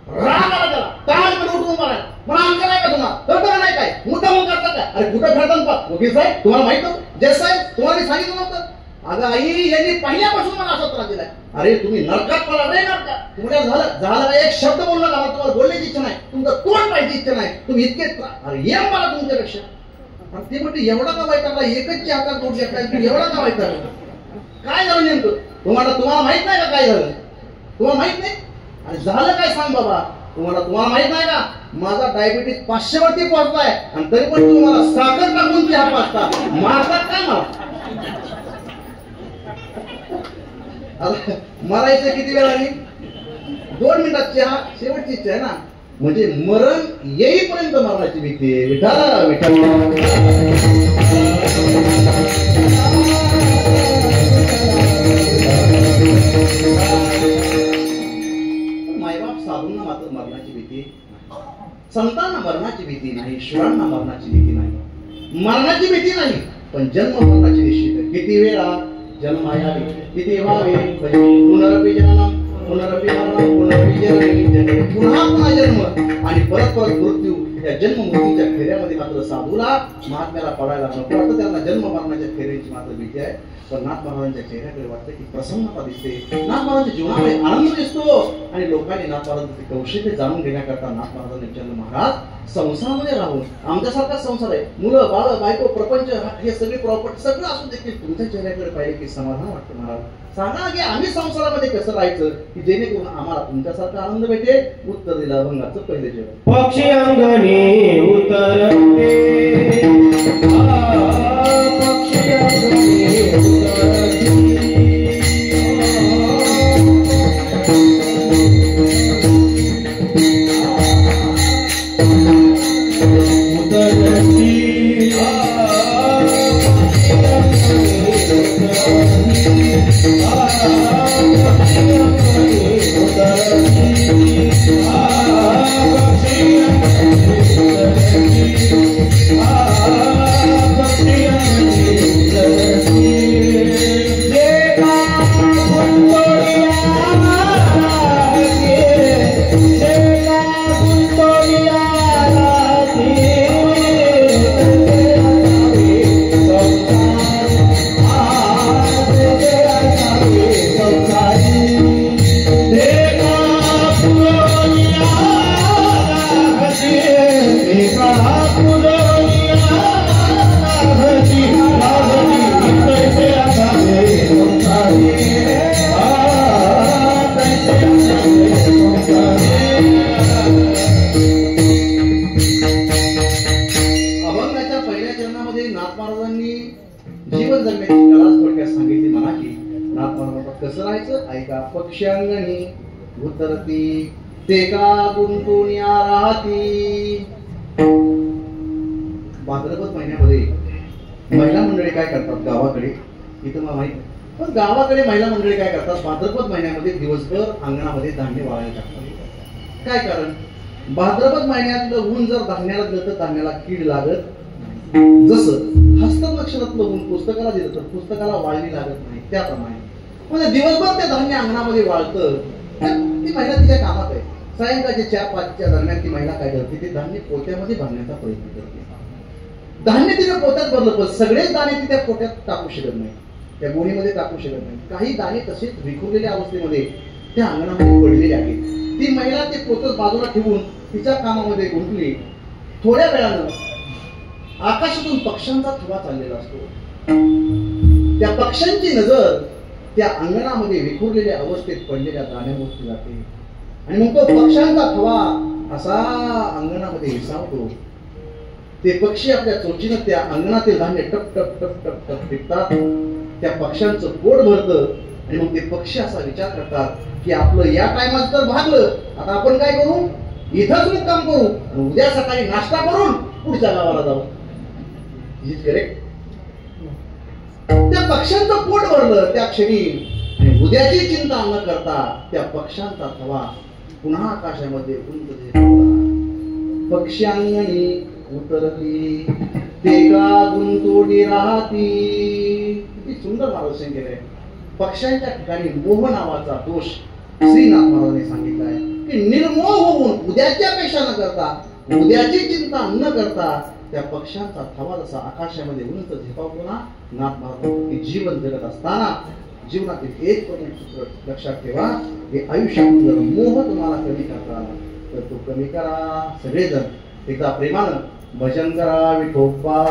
राग आला त्याला, ताजमध्ये उठून मारायला. मला आमचं नाही का तुम्हाला थरथर नाही काय मुद्दा मग करतात काय? अरे कुठं घडतात वकील साहेब तुम्हाला माहित नव्हतं? जज साहेब तुम्हाला सांगितलं नव्हतं? अगं आई यांनी पहिल्यापासून मला असा त्रास दिलाय. अरे तुम्ही नरकात पडा रे नरकात. तुम्हाला झालं एक शब्द बोलला का? तुम्हाला बोलण्याची इच्छा नाही, तुमचं तोंड पाहिजे इच्छा नाही, तुम्ही इतके अरे ये मला तुमच्यापेक्षा. आणि ते म्हणते एवढा का वाईट टाकला, एकच हातात तोड घेतला, एवढा का वाईट टाकला? काय झालं नेमकं? तुम्हाला माहित नाही का काय झालं? तुम्हाला माहित नाही? आणि झालं काय सांग बाबा. तुम्हाला माहित नाही का माझा डायबिटीस 500 वरती पोहोचलाय आणि तरी पण तुम्हाला साखर टाकून चहा पाजता मारतात काय मला? मरायचं किती वेळाने? 2 मिनिटात चहा शेवटची इच्छा आहे ना. म्हणजे मरण येईपर्यंत मरणाची भीती आहे. विठाला विठाला मायबाप साधूंना मात्र मरणाची भीती, संतांना मरणाची भीती नाही, ईश्वरांना मरणाची भीती नाही, मरणाची भीती नाही, पण जन्म मरणाची निश्चित आहे. किती वेळा जन्म यावे, किती व्हावे, पुनरपी जननम पुनरपी मरणम पुनरपी जननी, पुन्हा जन्म आणि परत मृत्यू. या जन्म मृत्यूच्या फेऱ्यामध्ये मात्र साधूला महात्म्याला पडायला नको वाटतं. त्यांना जन्म मरणाच्या फेऱ्याची मात्र भीती आहे. पण नाथ महाराजांच्या चेहऱ्याकडे वाटतं की प्रसन्नता दिसते, नाथ महाराजांच्या जीवनामध्ये आनंद दिसतो आणि लोकांनी नाथ महाराजांचे कौशल्य जाणून घेण्याकरता नाथ महाराजांनी विचारलं महाराज संसारामध्ये राहून आमच्यासारखाच संसार आहे, मुलं बाळ बायको प्रपंच हे सगळे प्रॉपर्टी सगळं असून देखील तुमच्या चेहऱ्याकडे पाहिजे की समाधान वाटतं. महाराज सांगा की आम्ही संसारामध्ये कसं राहायचं की जेणेकरून आम्हाला तुमच्यासारखा आनंद भेटेल. उत्तर दिलं अभंगाचं पहिले जेवण. पक्षी अंगणी उतरते पक्षी अंगणी Yeah. जीवन जगण्याची कला थोडक्यात सांगितली म्हणा की नाथ महाराज कसं राहायचं ऐका. पक्ष्यांगणी उतरती ते का गुंतून या राहती. भाद्रपद महिन्यामध्ये महिला मंडळी काय करतात गावाकडे, इथं मला माहित नाही, पण गावाकडे महिला मंडळी काय करतात, भाद्रपद महिन्यामध्ये दिवसभर अंगणामध्ये धान्य वाळायला टाकतात. काय कारण, भाद्रपद महिन्यातलं ऊन जर धान्याला दिलं तर धान्याला कीड लागत. जसं हस्त नक्षत्रातलं ऊन पुस्तकाला दिलं तर पुस्तकाला वाळली लागत नाही, त्याप्रमाणे म्हणजे दिवसभर ते धान्य अंगणामध्ये वाळतं. ती महिला तिच्या कामात आहे. सायंकाळच्या 4-5च्या दरम्यान ती महिला काय करते, ते धान्य पोत्यामध्ये भरण्याचा प्रयत्न करते. धान्य तिने पोत्यात भरलं पण सगळेच दाणे ती त्या पोत्यात टाकू शकत नाही, त्या गोणीमध्ये टाकू शकत नाही. काही दाणे तसेच विखुरलेल्या अवस्थेमध्ये त्या अंगणामध्ये पडलेले आहेत. ती महिला ते पोतं बाजूला ठेवून तिच्या कामामध्ये गुंतली. थोड्या वेळानं आकाशातून पक्ष्यांचा थवा चाललेला असतो. त्या पक्ष्यांची नजर त्या अंगणामध्ये विखुरलेल्या अवस्थेत पडलेल्या दाण्यावरती जाते आणि मग तो पक्ष्यांचा थवा असा अंगणामध्ये विसावतो. ते पक्षी आपल्या चोचीनं त्या अंगणातील धान्य टप टप टप टप टप फेकतात. त्या पक्ष्यांचं पोट भरतं आणि मग ते पक्षी असा विचार करतात की आपलं या टायमात तर भागलं, आता आपण काय करू, इथंच मुक्काम करू आणि उद्या सकाळी नाश्ता करून पुढच्या गावाला जाऊ. Is correct. त्या पक्ष्यांचं पोट भरलं त्या क्षणी आणि उद्याची चिंता न करता त्या पक्ष्यांचा थवा पुन्हा आकाशामध्ये उंच झेपला. पक्ष्यांगणी उतरली ते का गुंतोडी राहती. किती सुंदर मार्गदर्शन केलंय. पक्ष्यांच्या ठिकाणी मोह नावाचा दोष श्रीनाथ महाराजांनी सांगितला आहे की निर्मोह होऊन उद्याच्या अपेक्षा न करता, उद्याची चिंता न करता त्या पक्ष्यांचा थवा जसा आकाशामध्ये उंच झेपावतो ना, नाथ महाराज जीवन जगत असताना जीवनातील एक सूत्र लक्षात ठेवा, हे आयुष्यातून जर मोह तुम्हाला कमी करता तर तो कमी करा. सगळेजण एकदा प्रेमानं भजन करा. विठोबा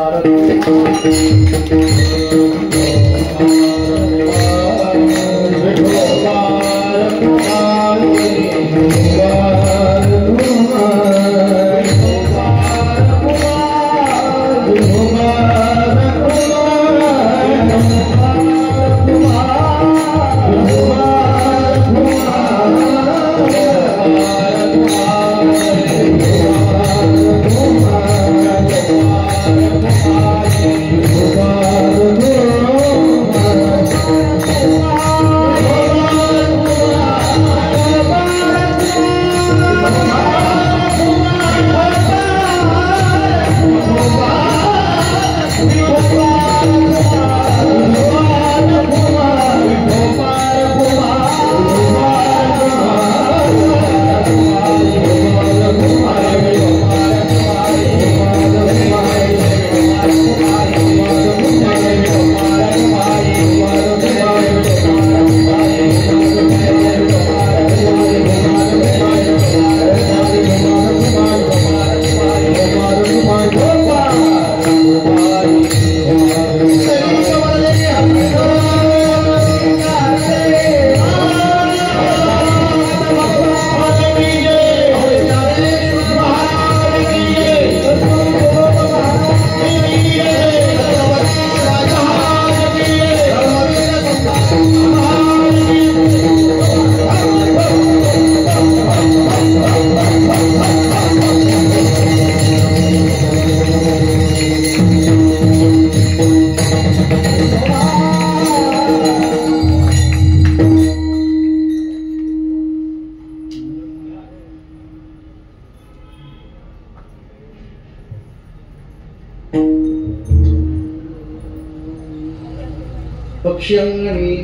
पक्ष्यांगणी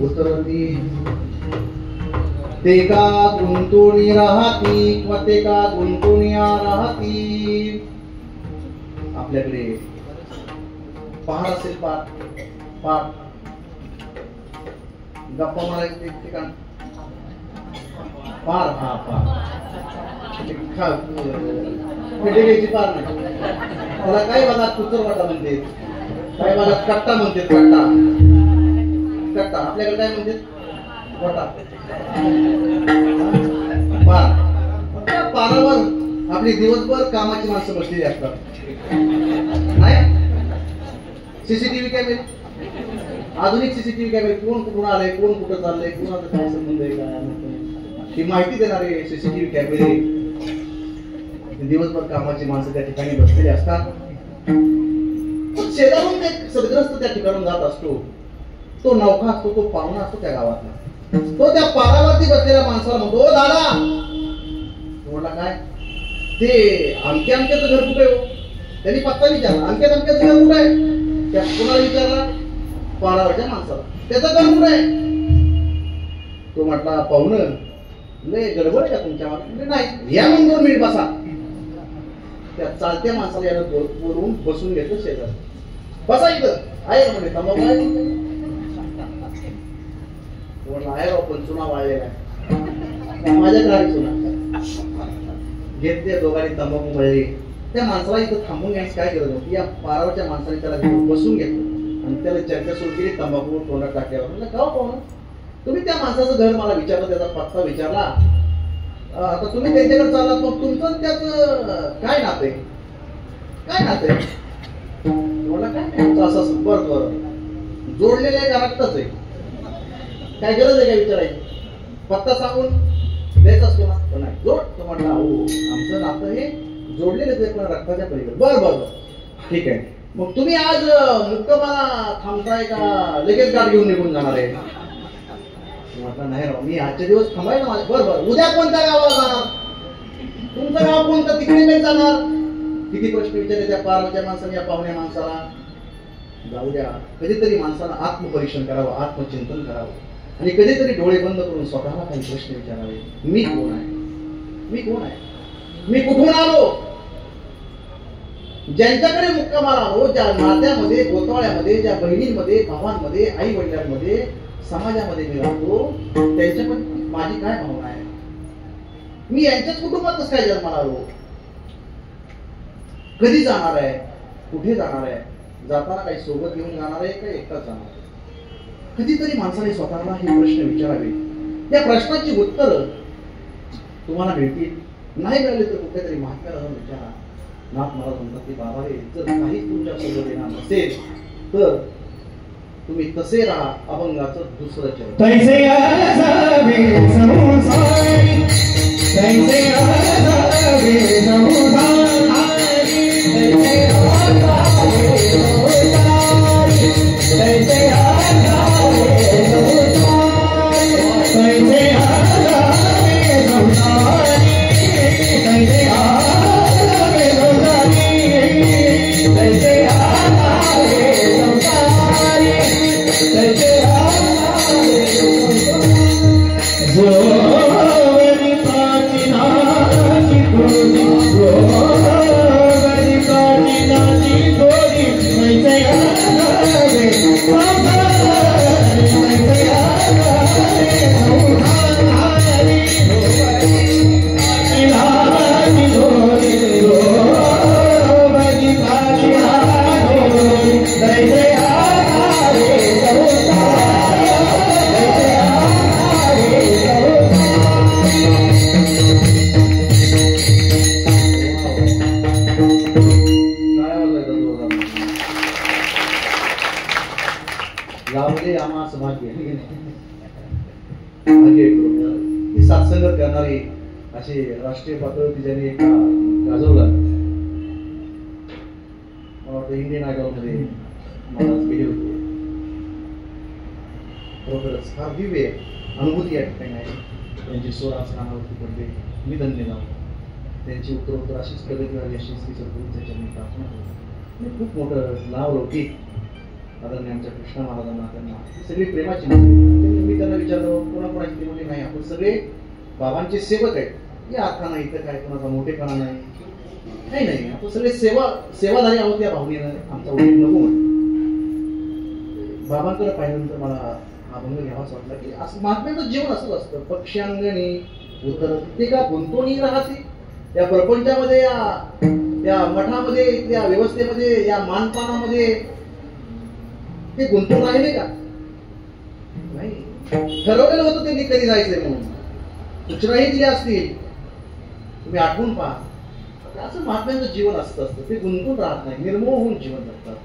उतरती ते का गुंतून राहती किंवा ते का गुंतून राहती. आपल्याकडे पहाड असेल, पहाड गप्पा मारायचं एक ठिकाण पार. हा पार फेटेची पार नाही, त्याला काही भागात कुचरवाटा म्हणते, काही भागात कट्टा म्हणते. कट्टा आपल्याकडे काय म्हणते, गोटा. पार, पारावर आपली दिवसभर कामाची माणसं बसलेली असतात. नाही सीसीटीव्ही कॅमेरे आधुनिक सीसीटीव्ही कॅमेरे, कोण कुठून आले, कोण कुठं चाललंय, कोणाचा काय संबंध आहे, काय ही माहिती देणारे सीसीटीव्ही कॅमेरे, दिवसभर कामाची माणसं त्या ठिकाणी बसलेली असतात. शेजारून एक सदग्रस्त त्या ठिकाणून जात असतो, तो नौका असतो, तो पाहुणा असतो त्या गावातला, तो त्या पारावरती बसलेल्या माणसाला म्हणतो, ओ दादा, म्हटला काय ते अमक्या अमक्याचं घर कुठे हो? त्यांनी पत्ता विचारला, अमक्या अमक्याचं घर कुठे आहे? त्या कोणाला विचारला? पारावरच्या माणसाला. त्याचं घर कुठे आहे? तो म्हटला, पाहुणं लय गडबड आहे का तुमच्या मागे? नाही, या मग 2 मिनिट बसा. त्या चालत्या माणसाला याला बोलवून बसून घेतलं शेजार. बसा इथं आहे म्हणजे तंबाखू आहे म्हटलं, आहे राव पण चुना वाळलेला आहे. माझ्याकडे आहे चुना. घेतले दोघांनी तंबाखू वळली. त्या माणसाला इथं थांबून घ्यायची काय गरज होती? या पारावरच्या माणसाने त्याला घेऊन बसून घेतलं आणि त्याला चर्चा सुरू केली तंबाखू तोंडात टाकल्यावर. म्हणलं, का पाहुणं, तुम्ही त्या माणसाचं घर मला विचारलं, त्याचा पत्ता विचारला, आता तुम्ही त्यांच्याकडे चाललात, मग तुमचं त्याच काय नाते, काय नाते? मला काय नाही असं बरं जोडलेलं आहे का रक्तच आहे? काय गरज आहे काय विचारायची? पत्ता सांगून द्यायचा असतो ना, पण नाही जोड. तो म्हटला, हो आमचं नातं हे जोडलेलं आहे पण रक्ताच्या पलीकडे. बरं ठीक आहे, मग तुम्ही आज मुक्कामाला थांबताय का लगेच गाठ घेऊन निघून जाणार आहे? म्हटलं, नाही राव, मी आजचे दिवस थांबाय ना माझ्या. बरं उद्या कोणत्या गावाला जाणार? तुमचं गाव कोणतं, तिकडे नाही जाणार? किती प्रश्न विचारले त्या पारावरच्या माणसाने या पाहुण्या माणसाला. जाऊ द्या, कधीतरी माणसानं आत्मपरीक्षण करावं, आत्मचिंतन करावं आणि कधीतरी डोळे बंद करून स्वतःला काही प्रश्न विचारावे. मी कोण आहे? मी कोण आहे? मी कुठून आलो? ज्यांच्याकडे मुक्कामाला आलो, ज्या नात्यामध्ये, गोतावळ्यामध्ये, ज्या बहिणींमध्ये, भावांमध्ये, आई वडिलांमध्ये, समाजामध्ये मी राहतो, त्यांच्याकडे माझी काय भावना आहे? मी यांच्याच कुटुंबातच काय जन्माला आलो? कधी जाणार आहे? कुठे जाणार आहे? जाताना काही सोबत घेऊन जाणार आहे का एकटाच जाणार आहे? कधीतरी माणसाने स्वतःला हे प्रश्न विचारावे. या प्रश्नाची उत्तर तुम्हाला मिळतील. नाही मिळाले तर कुठेतरी महात्म्याला जाऊन विचारा. नाथ महाराज म्हणतात की बाबा रे, जर काहीच तुमच्या सोबत येणार नसेल तर तुम्ही तसे राहा. अभंगाचं दुसरं चरण. तैसे आजावे संसारी, तैसे आजावे संसारी, तैसे आजावे संसारी, तैसे आजावे संसारी, तैसे आजावे संसारी, तैसे आजावे संसारी, तैसे आजावे संसारी, तैसे आजावे संसारी. गोवरी प्राचीनाची गोडी, गोवरी प्राचीनाची गोडी, तैसे आजावे संसारी, तैसे आजावे संसारी, प्राचीनाची गोडी, गोवरी प्राचीनाची गोडी, तैसे आजावे संसारी, तैसे आजावे लाभले आम्हास भाग्य. ही सात्संगत करणारी अशी राष्ट्रीय पातळीवरती ज्यांनी एक गाजवलं. मला वाटतं इंडियन आयडॉल मध्ये मलाच गेले होते. खरोखरच फार दिव्य अनुभूती या ठिकाणी आहे. त्यांची स्वर आज कानावरती पडले. मी धन्य झालो. त्यांची उत्तरोत्तर अशीच प्रगती व्हावी अशी श्री सद्गुरूंच्या चरणी प्रार्थना करतो. खूप मोठं नाव लौकिक आदरणीय आमच्या कृष्ण महाराजांना, त्यांना सगळी प्रेमाची नाते. मी त्यांना विचारलं, कोणाकोणाची ते म्हणजे नाही, आपण सगळे बाबांचे सेवक आहेत. या अर्थानं इथं काय कोणाचा मोठेपणा नाही, नाही, आपण सगळे सेवाधारी आहोत. या भावनेनं आमचा उल्लेख नको म्हणून बाबांकडे पाहिल्यानंतर मला हा भंग घ्यावाच वाटला की असं महात्म्याचं जीवन असंच असतं. पक्ष्यांगणी उतर ते का गुंतवणी राहते या प्रपंचामध्ये, या मठामध्ये, या व्यवस्थेमध्ये, या मानपानामध्ये ते गुंतून राहिले का? नाही. ठरवलेलं होतं त्यांनी कधी जायचंय म्हणून. सूचनाही दिल्या असतील, तुम्ही आठवून पहा. असं महात्म्यांचं जीवन असतं. ते गुंतून राहत नाही, निर्मोह होऊन जीवन जगतात.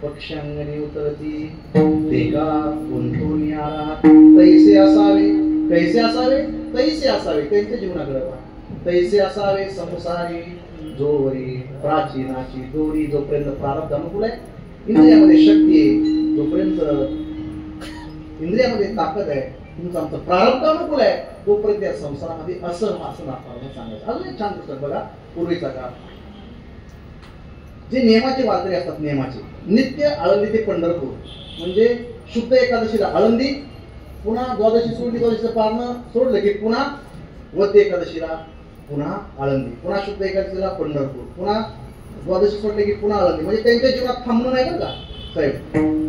पक्षांगणी उतरती देगा गुंतून यारा तैसे असावे कैसे असावे तैसे असावे त्यांच्या जीवनाकडे पहा तैसे असावे संसारी जोवरी प्राचीनाची दोरी जोपर्यंत प्रारब्ध अनुकूल आहे इंद्रियामध्ये शक्ती आहे जोपर्यंत इंद्रियामध्ये ताकद आहे तुमचं आमचं प्रारब्ध अनुकूल आहे तोपर्यंत या संसारामध्ये असं नाकारलं सांगायचं. अजून एक छान पुस्तक बघा पूर्वीचा काळ जे नियमाचे वारकरी असतात नियमाचे नित्य आळंदी ते पंढरपूर म्हणजे शुद्ध एकादशीला आळंदी पुन्हा द्वादशी सोडली द्वादशीचं पारणं सोडलं की पुन्हा वद्य एकादशीला पुन्हा आळंदी पुन्हा शुद्ध एकादशीला पंढरपूर पुन्हा द्वादशी सोडले की पुन्हा आळंदी म्हणजे त्यांच्या जीवनात थांबणं नाही बरं का साहेब.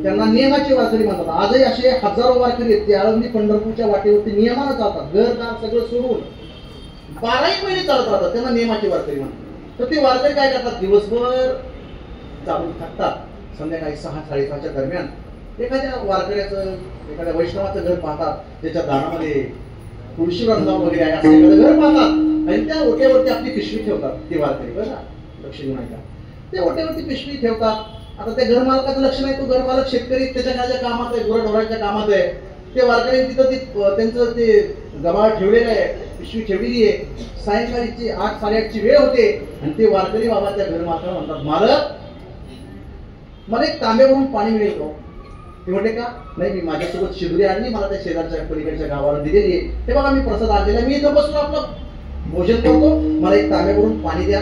त्यांना नियमाचे वारकरी म्हणतात. आजही असे हजारो वारकरी आहेत ते आळंदी पंढरपूरच्या वाटेवरती नियमानं चालतात घरदार सगळं सोडून 12 महिने चालत राहतात त्यांना नियमाचे वारकरी म्हणतात. तर ते वारकरी काय करतात दिवसभर चालून थकतात संध्याकाळी 6-6:30च्या दरम्यान एखाद्या वारकऱ्याचं एखाद्या वैष्णवाचं घर पाहतात त्याच्या दारामध्ये तुळशी वृंदावन वगैरे आहे असं एखादं घर पाहतात आणि त्या ओट्यावरती आपली पिशवी ठेवतात ते वारकरी बघा लक्ष देऊ नका ते ओट्यावरती पिशवी ठेवतात. आता त्या घर मालकाचं लक्ष नाही तो घर मालक शेतकरी त्याच्या काय कामात आहे गुराढोरांच्या कामात आहे ते वारकरी तिथं त्यांचं ते गबाळ ठेवलेलं आहे पिशवी ठेवलेली आहे सायंकाळीची 8-8:30ची वेळ होते आणि ते वारकरी बाबा त्या घर मालकाला म्हणतात मालक मला एक तांब्यावरून पाणी मिळेल का. ते म्हणते का नाही मी माझ्यासोबत शिदुरी आणली मला त्या शेजारच्या पलीकडच्या गावाला दिलेली आहे ते बघा मी प्रसाद आणलेला मी इथं बसून आपलं भोजन करतो मला एक तांब्यावरून पाणी द्या.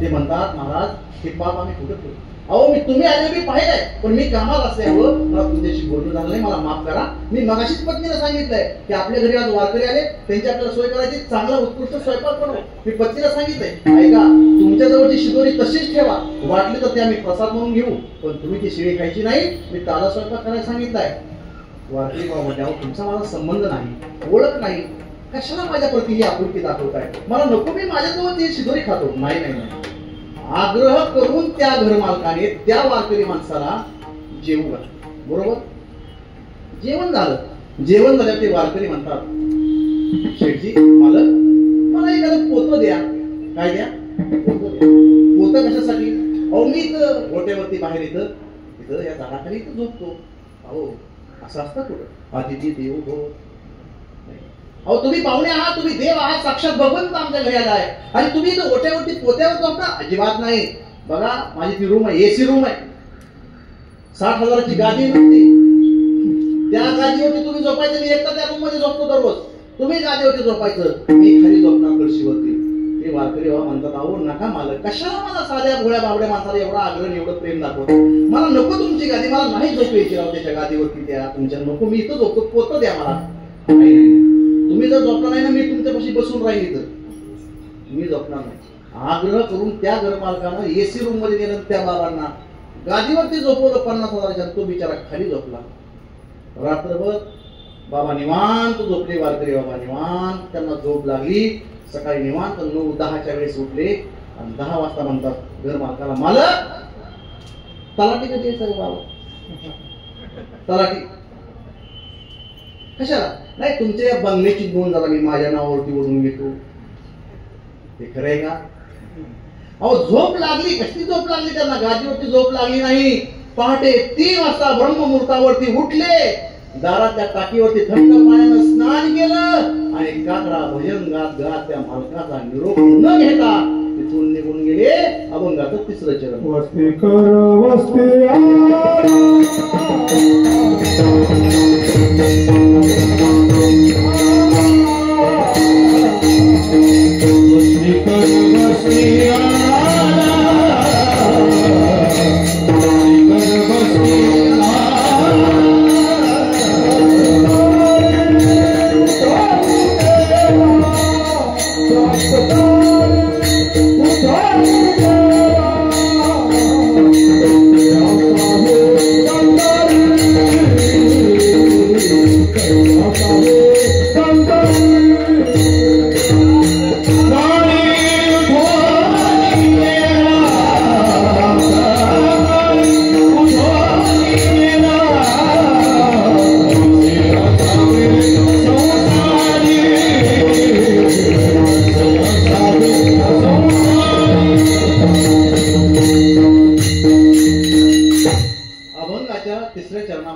ते म्हणतात महाराज हे पाप आम्ही कुठं करू अहो मी तुम्ही आले मी पाहिलंय पण मी कामात असल्यामुळं मला तुमच्याशी बोलणं झालं नाही मला माफ करा. मी मगाशीच पत्नीला सांगितलंय की आपल्या घरी आज वारकरी आले त्यांची आपल्याला सोय करायची चांगला उत्कृष्ट स्वयंपाक बनव. मी पत्नीला सांगितलंय ऐका तुमच्या जवळची शिदोरी तशीच ठेवा वाटली तर ते आम्ही प्रसाद म्हणून घेऊ पण तुम्ही ती शिळी खायची नाही मी ताजा स्वयंपाक करायला सांगितलंय. वारकरी बाबा म्हणजे अहो तुमचा मला संबंध नाही ओळख नाही कशाला माझ्या प्रती ही आपुलकी दाखवताय मला नको मी माझ्याजवळ ती शिदोरी खातो. नाही आग्रह करून त्या घर मालकाने त्या वारकरी माणसाला जेवू घातलं बरोबर. जेवण झालं ते वारकरी म्हणतात शेठजी मालक मला एखादं पोतं द्या. काय द्या पोतं कशासाठी अहो मी इथं गोट्यावरती बाहेर इथं या झाडाखाली इथं झोपतो. अहो असं असतं कुठं अतिथी देव हो अहो तुम्ही पाहुणे आहात तुम्ही देव आहात साक्षात भगवंत आमच्या घरी आला आहे आणि तुम्ही इथं ओट्यावरती पोत्यावर झोपता अजिबात नाही. बघा माझी ती रूम आहे एसी रूम आहे 60,000ची गादी नसते त्या गादीवरती तुम्ही झोपायचं मी एकटा त्या रूम मध्ये झोपतो दररोज तुम्ही गादीवरती झोपायचं मी खाली झोपणार कळशीवरती. ते वारकरी बाबा म्हणतात अहो नका मालक कशाला मला साध्या भोळ्या बाबड्या माणसाला एवढा आग्रह एवढं प्रेम दाखवतो मला नको तुमची गादी मला नाही झोप यायची राव त्याच्या गादीवरती त्या तुमच्या नको मी इथं झोपतो पोतं द्या मला. नाही तुम्ही जर झोपला नाही ना मी तुमच्यापाशी बसून राहील इथं मी झोपणार नाही. आग्रह करून त्या घर मालकानं एसी रूम मध्ये गेलं त्या बाबांना गादीवरती झोपवलं 50,000च्या तो बिचारा खाली झोपला. रात्रभर बाबा निवांत झोपले वारकरी बाबा निवांत त्यांना झोप लागली सकाळी निवांत 9-10च्या वेळेस उठले आणि 10 वाजता म्हणतात घर मालकाला मालक तलाठी कधी यायचं बाबा तलाठी कशाला नाही तुमच्या या बंगल्याची नोंद झाला मी माझ्या नावावरती ओढून घेतो. ते खरंय का अहो झोप लागली कसली झोप लागली त्यांना गादीवरती झोप लागली नाही. पहाटे 3 वाजता ब्रह्ममुहूर्तावरती उठले दाराच्या टाकीवरती थंड पाण्यानं स्नान केलं आणि काकडा भजन गात गात त्या मालकाचा निरोप न घेता तिथून निघून गेले. अभंगाचं 3रं चरण वस्ती कर वस्ती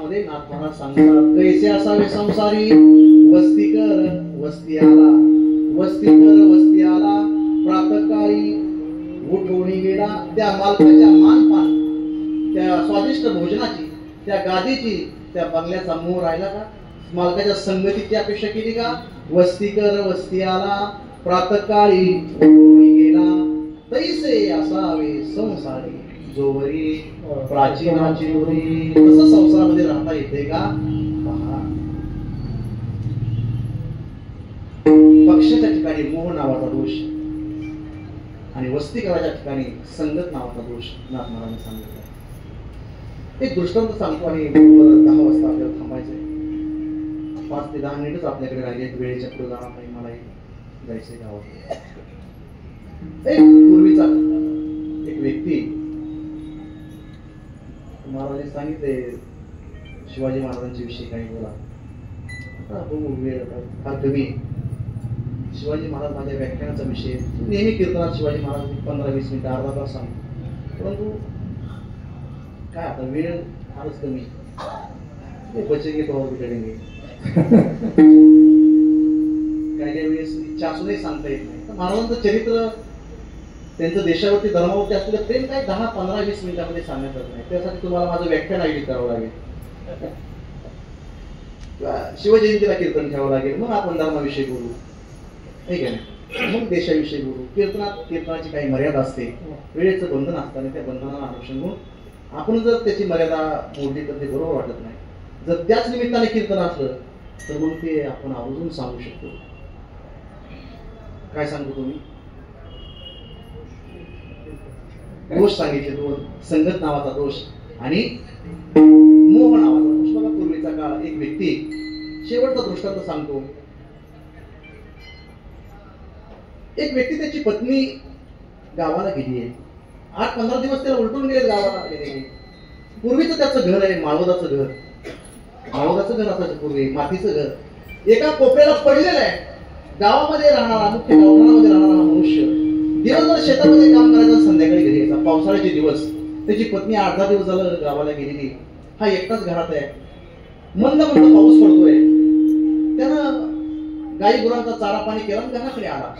संसारामध्ये नाथ महाराज सांगतात कैसे असावे संसारी, वस्ती कर वस्ती आला, वस्ती कर वस्ती आला, प्रातःकाळी उठवणी गेला. त्या मालकाच्या मानपान, त्या स्वादिष्ट भोजनाची, त्या गादीची, त्या बंगल्याचा मोह राहिला का? मालकाच्या संगतीची अपेक्षा केली का? वस्ती कर वस्ती आला, प्रातःकाळी उठवणी गेला, तैसे असावे संसारी, जोवरी प्राचीनाची दोरी. तसं संसारामध्ये राहता येते का? पहा, पक्षाच्या ठिकाणी मोह नावाचा दोष आणि वस्तीकराच्या ठिकाणी संगत नावाचा दोष नाथ महाराजांनी सांगितला. एक दृष्टांत सांगतो आणि 10 वाजता आपल्याला थांबायचंय. 5 ते 10 मिनिटच आपल्याकडे राहिले, वेळेच्या पुढे जाणार नाही. मला जायचंय गावात. एक पूर्वीचा एक व्यक्ती, महाराजांनी सांगितले शिवाजी महाराजांच्या विषयी काही बोला. वेळ फार कमी. शिवाजी महाराज माझ्या व्याख्यानाचा विषय. नेहमी कीर्तनात शिवाजी महाराज 15-20 मिनिटं अर्धा तास सांगतो, परंतु काय आता वेळ फारच कमी. बचेंगे तो और बिगड़ेंगे. काही वेळेस इच्छा असूनही सांगता येत नाही. तर महाराजांचं चरित्र, त्यांचं देशावरती धर्मावरती असलेलं प्रेम काय 10-15-20 मिनिटांमध्ये सांगण्यात येत नाही. त्यासाठी तुम्हाला माझं व्याख्यान आयोजित करावं लागेल, शिवजयंतीला कीर्तन ठेवावं लागेल, मग आपण धर्माविषयी बोलू, ठीक आहे, मग देशाविषयी बोलू. कीर्तनाची काही मर्यादा असते, वेळेचं बंधन असतं आणि त्या बंधनाला अनुसरून आपण जर त्याची मर्यादा मोडली तर ते बरोबर वाटत नाही. जर त्याच निमित्ताने कीर्तन असलं तर मग ते आपण आवर्जून सांगू शकतो. काय सांगतो तुम्ही? दोष सांगितले 2, संगत नावाचा दोष आणि मोह नावाचा दोष. बघा, पूर्वीचा काळ एक व्यक्ती, शेवटचा दृष्टांत सांगतो. एक व्यक्ती, त्याची पत्नी गावाला गेली आहे. 8-15 दिवस त्याला उलटून गेले गावाला गेले. पूर्वीचं त्याचं घर आहे, माळवदाचं घर. माळवदाचं घर असायचं पूर्वी, मातीचं घर. एका कोपऱ्याला पडलेलं आहे. गावामध्ये राहणारा, मुख्य गावामध्ये राहणारा मनुष्य दिवसभर शेतामध्ये काम करायचं, संध्याकाळी घरी यायचा. पावसाळ्याचे दिवस. त्याची पत्नी 8-10 दिवस झालं गावाला गेलेली. हा एकटाच घरात आहे. मंद मंद पाऊस पडतोय. त्यानं गाई गुरांचा चारा पाणी केला आणि घराकडे आला.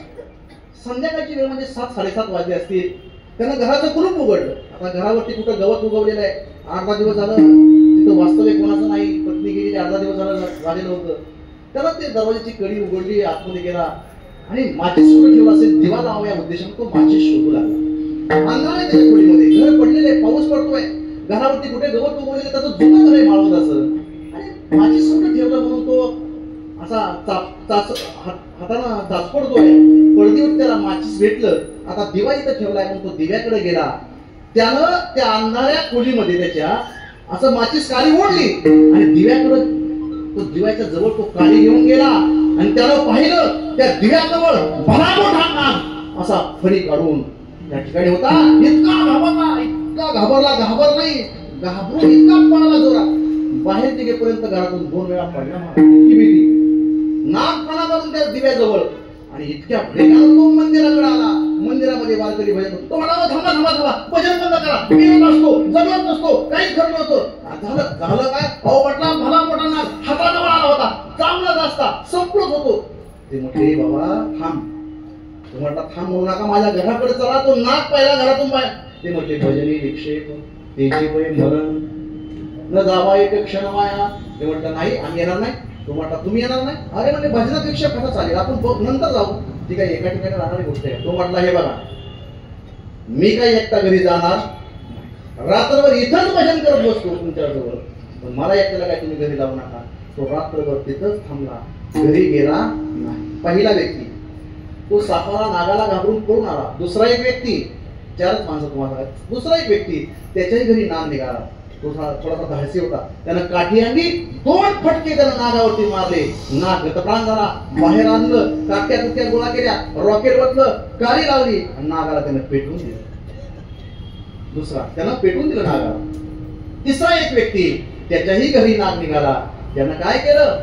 संध्याकाळची वेळ म्हणजे 7-7:30 वाजले असतील. त्यानं घराचं कुलूप उघडलं. आता घरावरती कुठं गवत उगवलेलं आहे. 8-10 दिवस झालं तिथं वास्तव्य कोणाचं नाही. पत्नी गेली, 8-10 दिवस झालेलं होतं. त्याला ते दरवाजाची कडी उघडली, आतमध्ये गेला आणि माचीस सुरू ठेवला असेल, दिवा लावा या उद्देशाने तो माचीस शोधू लागला. अंधार आहे त्याच्या खोलीमध्ये, घर पडलेले, पाऊस पडतोय. घरावरती कुठे गवत उगवलेलं, त्याचं जुनं घर आहे माळवदाचं. आणि माचीस सुरू ठेवलं म्हणून तो असा हातानं चाचपडतोय. पडदीवर त्याला माचीस भेटलं. आता दिवा इथं ठेवलाय म्हणून तो दिव्याकडे गेला. त्यानं त्या अंधाऱ्या खोलीमध्ये त्याच्या असं माचीस काळी ओढली आणि दिव्याकडे, तो दिव्याच्या जवळ तो काळी घेऊन गेला आणि त्यानं पाहिलं त्या दिव्याजवळ भला मोठा नाग असा फरी काढून त्या ठिकाणी होता. इतका घाबरून इतका पळाला जोरात. बाहेर निघेपर्यंत घरातून 2 वेळा पडला. इतकी भीती. नाग पळा करून त्या दिव्याजवळ आणि इतक्या वेगानं तो मंदिराकडे आला. मंदिरामध्ये वारकरी भजन होतो. तो म्हणाला, थांबा थांबा थांबा, भजन बंद करा, मी येत असतो, जमत नसतो, काहीच खरं नव्हतं. झालं काय? अहो म्हटला, भला मोठा नाग हाताजवळ आला होता, चांगलाच असता, संपलत होतो. ते म्हटले, बाबा थांब. तो म्हटला, थांब म्हणू नका, माझ्या घराकडे चला. तो नाग पहिला घरातून बाहेर. ते म्हटले, भजनी विक्षेप त्याची वय मरण न जावा एक क्षण माया. ते म्हटलं, नाही आम्ही येणार नाही. तो म्हटला, तुम्ही येणार नाही? अरे म्हणजे भजनापेक्षा कसा चालेल, आपण नंतर जाऊ. ठीक आहे, एका ठिकाणी राहणारी गोष्ट आहे. तो म्हटला, हे बघा, मी काही एकटा घरी जाणार, रात्रभर इथंच भजन करत बसतो तुमच्याजवळ, पण मला एकट्याला काय तुम्ही घरी जाऊ नका. तो रात्रभर तिथंच थांबला, घरी गेला नाही. पहिला व्यक्ती तो सापाला, नागाला घाबरून पळून आला. दुसरा एक व्यक्ती, 4च माणसं तुम्हाला. दुसरा एक व्यक्ती, त्याच्याही घरी नाग निघाला. तो थोडासा धाडसी होता. त्यानं काठी आणली, 2 फटके त्यानं नागावरती मारले. नाग गतप्राण झाला. बाहेर आणलं, काट्या कुट्या गोळा केल्या, रॉकेट वतलं, काळी लावली आणि नागाला त्यानं पेटवून दिलं. दुसरा त्यानं पेटवून दिलं नागाला. तिसरा एक व्यक्ती, त्याच्याही घरी नाग निघाला. त्यानं काय केलं,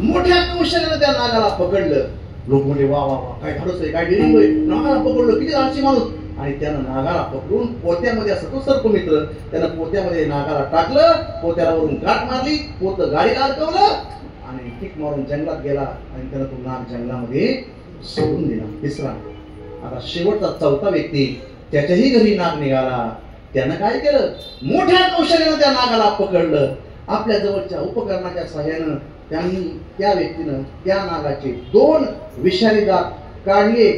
मोठ्या कौशल्यानं त्या नागाला पकडलं. लोक म्हणजे वा वा वा, काय धाडस आहे, काय डिरिंग आहे, नागाला पकडलं, किती धाडसी माणूस. आणि त्यानं नागाला पकडून पोत्यामध्ये असं तो सर्पमित्र त्यानं पोत्यामध्ये नागाला टाकलं, पोत्याला वरून गाठ मारली, पोत गाडीला अडकवलं आणि किक मारून जंगलात गेला आणि त्यानं तो नाग जंगलामध्ये सोडून दिला. तिसरा, आता शेवटचा चौथा व्यक्ती, त्याच्याही घरी नाग निघाला. त्यानं काय केलं, मोठ्या कौशल्यानं त्या नागाला पकडलं. आपल्या जवळच्या उपकरणाच्या सहाय्यानं त्यांनी त्या व्यक्तीनं त्या नागाचे 2 विषारी दात काढले,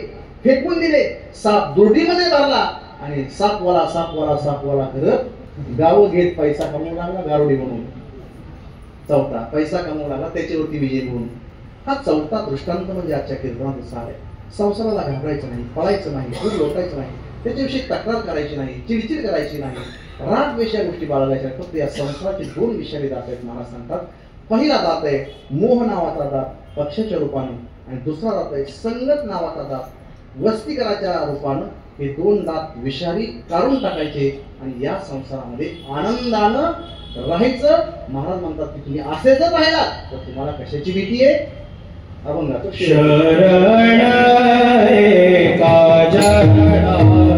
फेकून दिले. साप दुर्डीमध्ये भरला आणि सापवाला करत गाव घेत पैसा कमवू लागला, गारुडी म्हणून. चौथा, पैसा कमवू लागला, त्याच्यावरती विजय म्हणून. हा चौथा दृष्टांत म्हणजे आजच्या कीर्तनात सार आहे. संसाराला घाबरायचं नाही, पळायचं नाही, खूप लोटायचं नाही, त्याच्याविषयी तक्रार करायची नाही, चिडचिड करायची नाही, राग द्वेष या गोष्टी बाळगायच्या. फक्त या संसाराचे 2 विषारी दात आहेत महाराज सांगतात. पहिला दात आहे मोह नावाचा दात पक्षाच्या रूपानं, आणि दुसरा दात आहे संगत नावाचा दात वस्तीकराच्या रूपानं. हे 2 दात विषारी काढून टाकायचे आणि या संसारामध्ये आनंदानं राहायचं. महाराज म्हणतात की तुम्ही असे जर राहिला तर तुम्हाला कशाची भीती आहे. अभंगाचं शरण एका जनार्दन,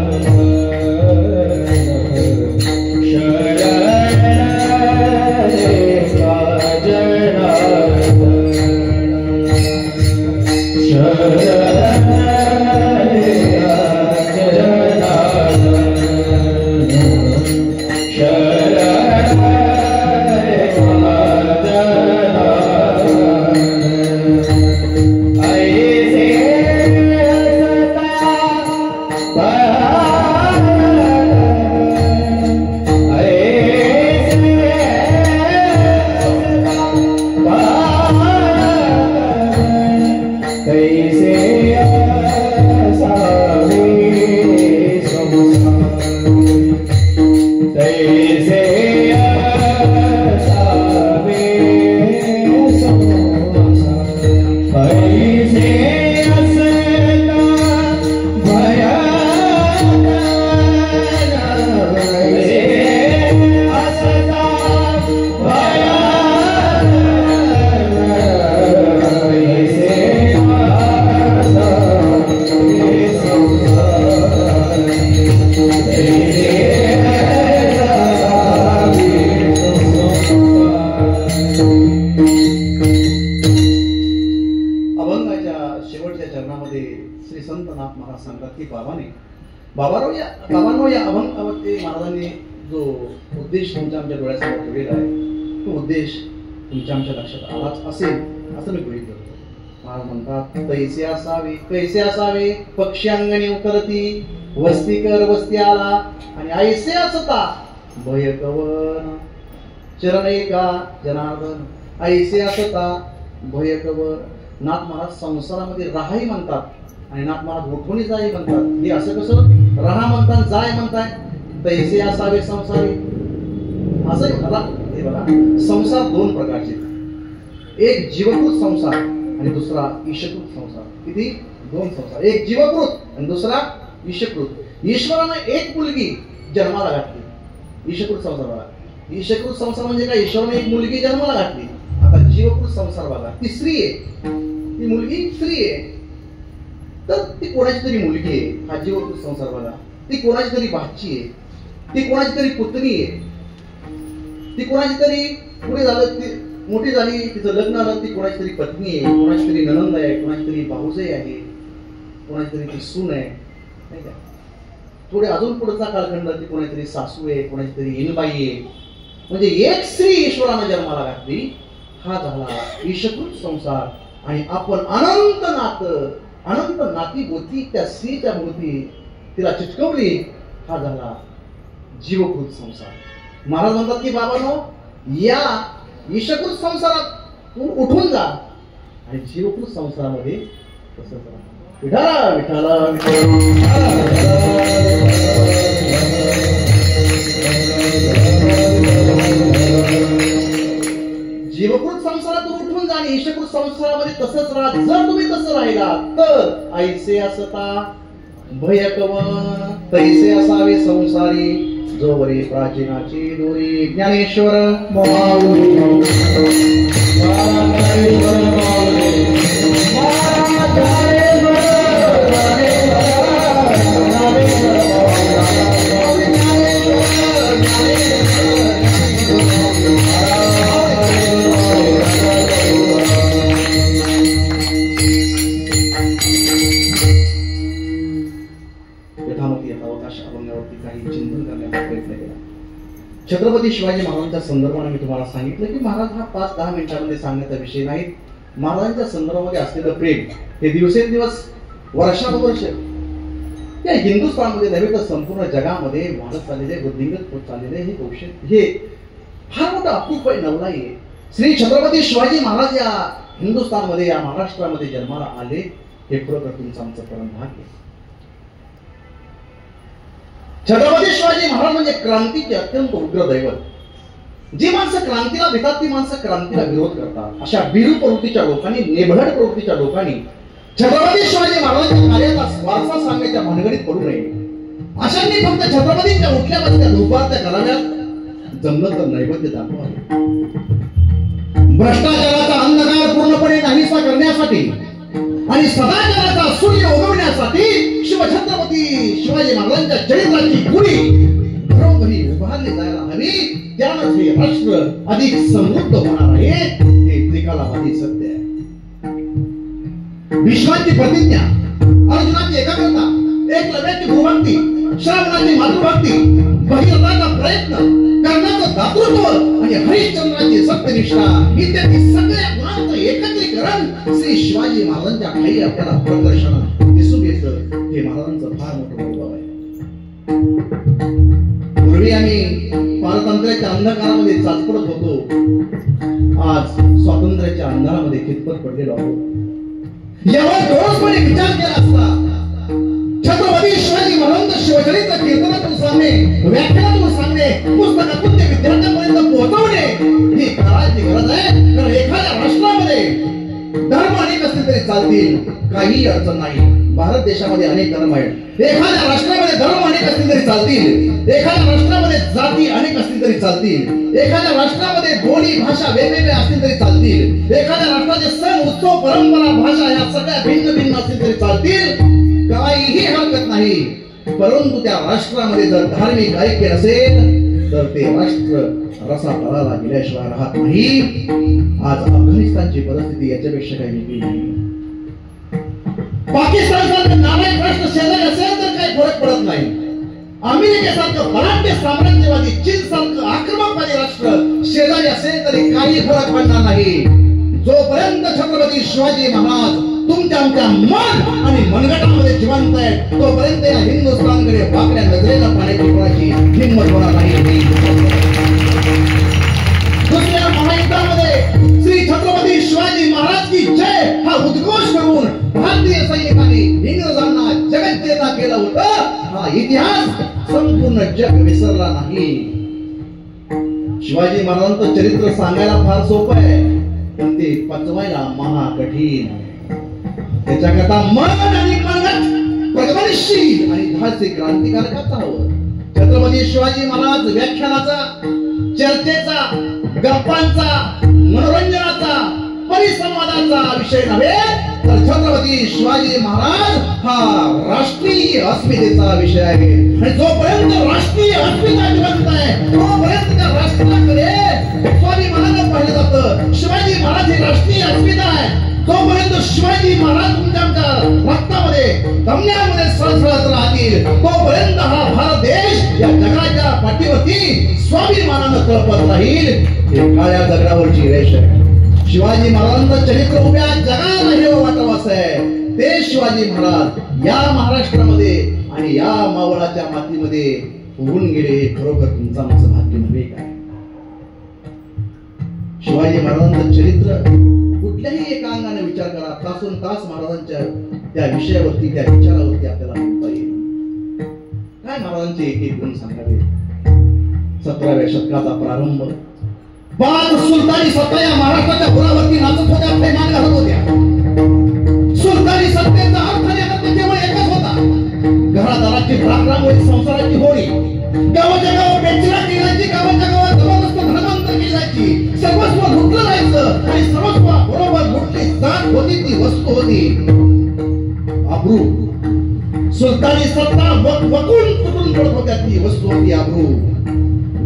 बाबांनो या अभंगावरती महाराजांनी जो उद्देश तुमच्या आमच्या डोळ्यासमोर ठेवलेला आहे तो उद्देश तुमच्या आमच्या लक्षात आलाच असेल असं मी गृहीत धरतो. महाराज म्हणतात कैसे असावे पक्ष्यांगणी उतरती, वस्तीकर वस्ती आला आणि ऐसे असता भय कवन, चरण एका जनार्दन ऐसे असता भय कवन. नाथ महाराज संसारामध्ये राहाही म्हणतात आणि नाथ महाराज उठून जाई म्हणतात. हे असं कसं राहा म्हणतात, जाय म्हणताय, तैसे असावे संसारी असं मला. हे बघा, संसार 2 प्रकारचे, एक जीवकृत संसार आणि दुसरा ईशकृत संसार. किती? 2 संसार, एक जीवकृत आणि दुसरा ईशकृत. ईश्वरानं एक मुलगी जन्माला घातली. ईशकृत संसार बघा, ईशकृत संसार म्हणजे काय, ईश्वराने एक मुलगी जन्माला घातली. आता जीवकृत संसार बघा, ती स्त्री आहे, ती मुलगी स्त्री आहे, तर ती कोणाची तरी मुलगी आहे. हा जीवकृत संसार बघा, ती कोणाची तरी भाची आहे, ती कोणाची तरी पुतणी आहे, ती कोणाची तरी पुढे झालं, ती मोठी झाली, तिचं लग्न आलं, ती कोणाची तरी पत्नी आहे, कोणाची तरी ननंद आहे, कोणाची तरी भाऊजाई आहे, कोणाची तरी ती सून आहे, नाही का. थोडे अजून पुढचा कालखंड, ती कोणाची तरी सासू आहे, कोणाची तरी इनबाई आहे. म्हणजे एक स्त्री ईश्वरानं जन्माला घातली. हा झाला ईशकृत संसार. आणि आपण अनंत नाती होती त्या स्त्रीच्या भोवती तिला चिटकवली. हा झाला जीवकृत संसार. महाराज म्हणतात की बाबांनो, या ईशकृत संसारात तू उठून जा आणि जीवकृत संसारामध्ये तसंच राहा. विठाला विठाला जीवकृत संसारातून उठून जा आणि ईशकृत संसारामध्ये तसंच राहा. जर तुम्ही तसं राहिला तर ऐसे असता भय कवन, तैसे असावे संसारी, जोवरी प्राचीनाची दोरी. ज्ञानेश्वर माऊली शिवाजी महाराजांच्या संदर्भाने मी तुम्हाला सांगितलं की महाराज हा 5-10 मिनिटांमध्ये सांगण्याचा विषय नाही. महाराजांच्या संदर्भामध्ये असलेलं प्रेम हे दिवसेंदिवस वर्षानुवर्ष या हिंदुस्थानमध्ये नव्हे तर संपूर्ण जगामध्ये वाढत चाललेले वृद्धिंगत होत चाललेले हे कौशल्य हे फार मोठं अपूर्व नवलाई आहे. श्री छत्रपती शिवाजी महाराज या हिंदुस्थानमध्ये या महाराष्ट्रामध्ये जन्माला आले हे खरोखर तुमचं आमचं परम भाग्य. छत्रपती शिवाजी महाराज म्हणजे क्रांतीचे अत्यंत उग्र दैवत. जी माणसं क्रांतीला भितात ती माणसं क्रांतीला विरोध करतात. अशा बिरू प्रवृत्तीच्या लोकांनी, नेभड प्रवृत्तीच्या लोकांनी छत्रपती शिवाजी महाराजांच्या कार्याचा वारसा सांगण्याच्या भानगडीत पडू नये. अशांनी फक्त छत्रपतींच्या उठल्या बसल्या दुपारच्या कराव्यात, जमलं तर नैवेद्य दाखवावे. भ्रष्टाचाराचा अंधकार पूर्णपणे नाहीसा करण्यासाठी आणि सदाचाराचा सूर्य उगवण्यासाठी शिवछत्रपती शिवाजी महाराजांच्या चरित्राची गुढी घरोघरी उभारली जायला हवी. त्यानंच हे राष्ट्र अधिक समृद्ध होणार आहे. हे त्रिकालाबाधी सत्य आहे. भीष्माची प्रतिज्ञा, अर्जुनाची एकाग्रता, एकलव्याची गुरुभक्ती, श्रावणाची मातृभक्ती, भगीरथाचा प्रयत्न, कर्णाचं दातृत्व आणि हरिश्चंद्राची सत्यनिष्ठा इत्यादी सगळ्या गुणांचं एकत्रीकरण श्री शिवाजी महाराजांच्या काही आपल्याला प्रदर्शन दिसून येतं. हे महाराजांचं फार मोठं वैभव आहे. पूर्वी आम्ही पारतंत्र्याच्या अंधकारामध्ये चाचपडत होतो. आज स्वातंत्र्याच्या अंधारामध्ये खितपत पडलेलो आहोत. यावर डोळसपणे विचार केला असता छत्रपती शिवाजी महाराज शिवचरित्र कीर्तनातून सांगणे, व्याख्यानातून सांगणे, पुस्तकातून ते विद्यार्थ्यांपर्यंत पोहोचवणे ही काळाची गरज आहे. कारण एखाद्या राष्ट्रामध्ये धर्म अनेक असले तरी चालतील, काही अडचण नाही. भारत देशामध्ये अनेक धर्म आहेत. एखाद्या राष्ट्रामध्ये धर्म अनेक असले तरी चालतील, एखाद्या राष्ट्रामध्ये जाती अनेक असली तरी चालतील, एखाद्या राष्ट्रामध्ये बोली भाषा वेगवेगळ्या असली तरी चालतील, एखाद्या राष्ट्राचे सण उत्सव परंपरा भाषा या सगळ्या भिन्न भिन्न असली तरी चालतील, काहीही हरकत नाही. परंतु त्या राष्ट्रामध्ये जर धार्मिक ऐक्य नसेल तर ते राष्ट्र रसा तळाला गेल्याशिवाय राहत नाही. आज अफगाणिस्तानची परिस्थिती याच्यापेक्षा काही वेगळी नाही. पाकिस्तानसारखं नालायक राष्ट्र शेजारी असेल तर काही फरक पडत नाही. अमेरिकेसारखं बलाढ्य साम्राज्यवादी, चीन सारखं आक्रमकवादी राष्ट्र शेजारी असेल तरी काही फरक पडणार नाही. जोपर्यंत छत्रपती शिवाजी महाराज तुमच्या आमच्या मन आणि मनगटामध्ये जिवंत आहे तोपर्यंत या हिंदुस्थानकडे वाकड्या नजरेला पाहण्याची कोणाची हिंमत होणार नाही. दुसऱ्या महायुद्धामध्ये श्री छत्रपती शिवाजी महाराज की जय हा उद्घोष करून भारतीय सैनिकांनी इंग्रजांना जगज्जेता केलं होतं. हा इतिहास संपूर्ण जग विसरला नाही. शिवाजी महाराजांचं चरित्र सांगायला फार सोपं आहे पण ते पचवायला महा कठीण. त्याच्याकरता मन आणि मनगट प्रगतिशील आणि धाडसी क्रांतिकारकाचा हवं. छत्रपती शिवाजी महाराज व्याख्यानाचा, चर्चेचा, गप्पांचा, मनोरंजनाचा, परिसंवादाचा विषय नव्हे तर छत्रपती शिवाजी महाराज हा राष्ट्रीय अस्मितेचा विषय आहे. आणि जोपर्यंत राष्ट्रीय अस्मिता जिवंत आहे तोपर्यंत त्या राष्ट्राकडे शिवाजी महाराज पाहिलं जातं. शिवाजी महाराज ही राष्ट्रीय अस्मिता आहे. तोपर्यंत शिवाजी महाराज तुमच्या रक्तामध्ये दमण्यामध्ये सळसळत राहतील तोपर्यंत हा भारत देश या जगाच्या पाठीवरती स्वाभिमानानं तळपत राहील. हे काळ्या दगडावरची रेष आहे. शिवाजी महाराजांचं चरित्र उभ्या जगाला हे वाटावं आहे. ते शिवाजी महाराज या महाराष्ट्रामध्ये आणि या मावळाच्या मातीमध्ये होऊन गेले. हे खरोखर तुमचं आमचं भाग्य नव्हे काय? शिवाजी महाराजांचं चरित्र कुठल्याही एका अंगाने विचार करा, तासून तास महाराजांच्या त्या विषयावरती, त्या विचारावरती आपल्याला बोलता येईल. काय महाराजांचे एक एक गुण सांगावे. 17व्या शतकाचा प्रारंभ. 5 सुलतानी सत्ता या महाराष्ट्राच्या घोडावरती नाचत होत्या, प्रेमाने घालत होत्या. सुलतानी सत्तेचा अर्थ आणि केवळ एकच होता. घरादाराची राखरांगोळी, संसाराची होळी, गावाच्या गावात बेचिरा केली जायची, गावाच्या गावात जबरदस्त धर्मांतर केली जायची, सर्वस्व लुटलं जायचं आणि सर्वस्व बरोबर लुटली जात होती ती वस्तू होती अब्रू. सुलतानी सत्ता वकून तुटून पडत होत्या ती वस्तू होती अब्रू.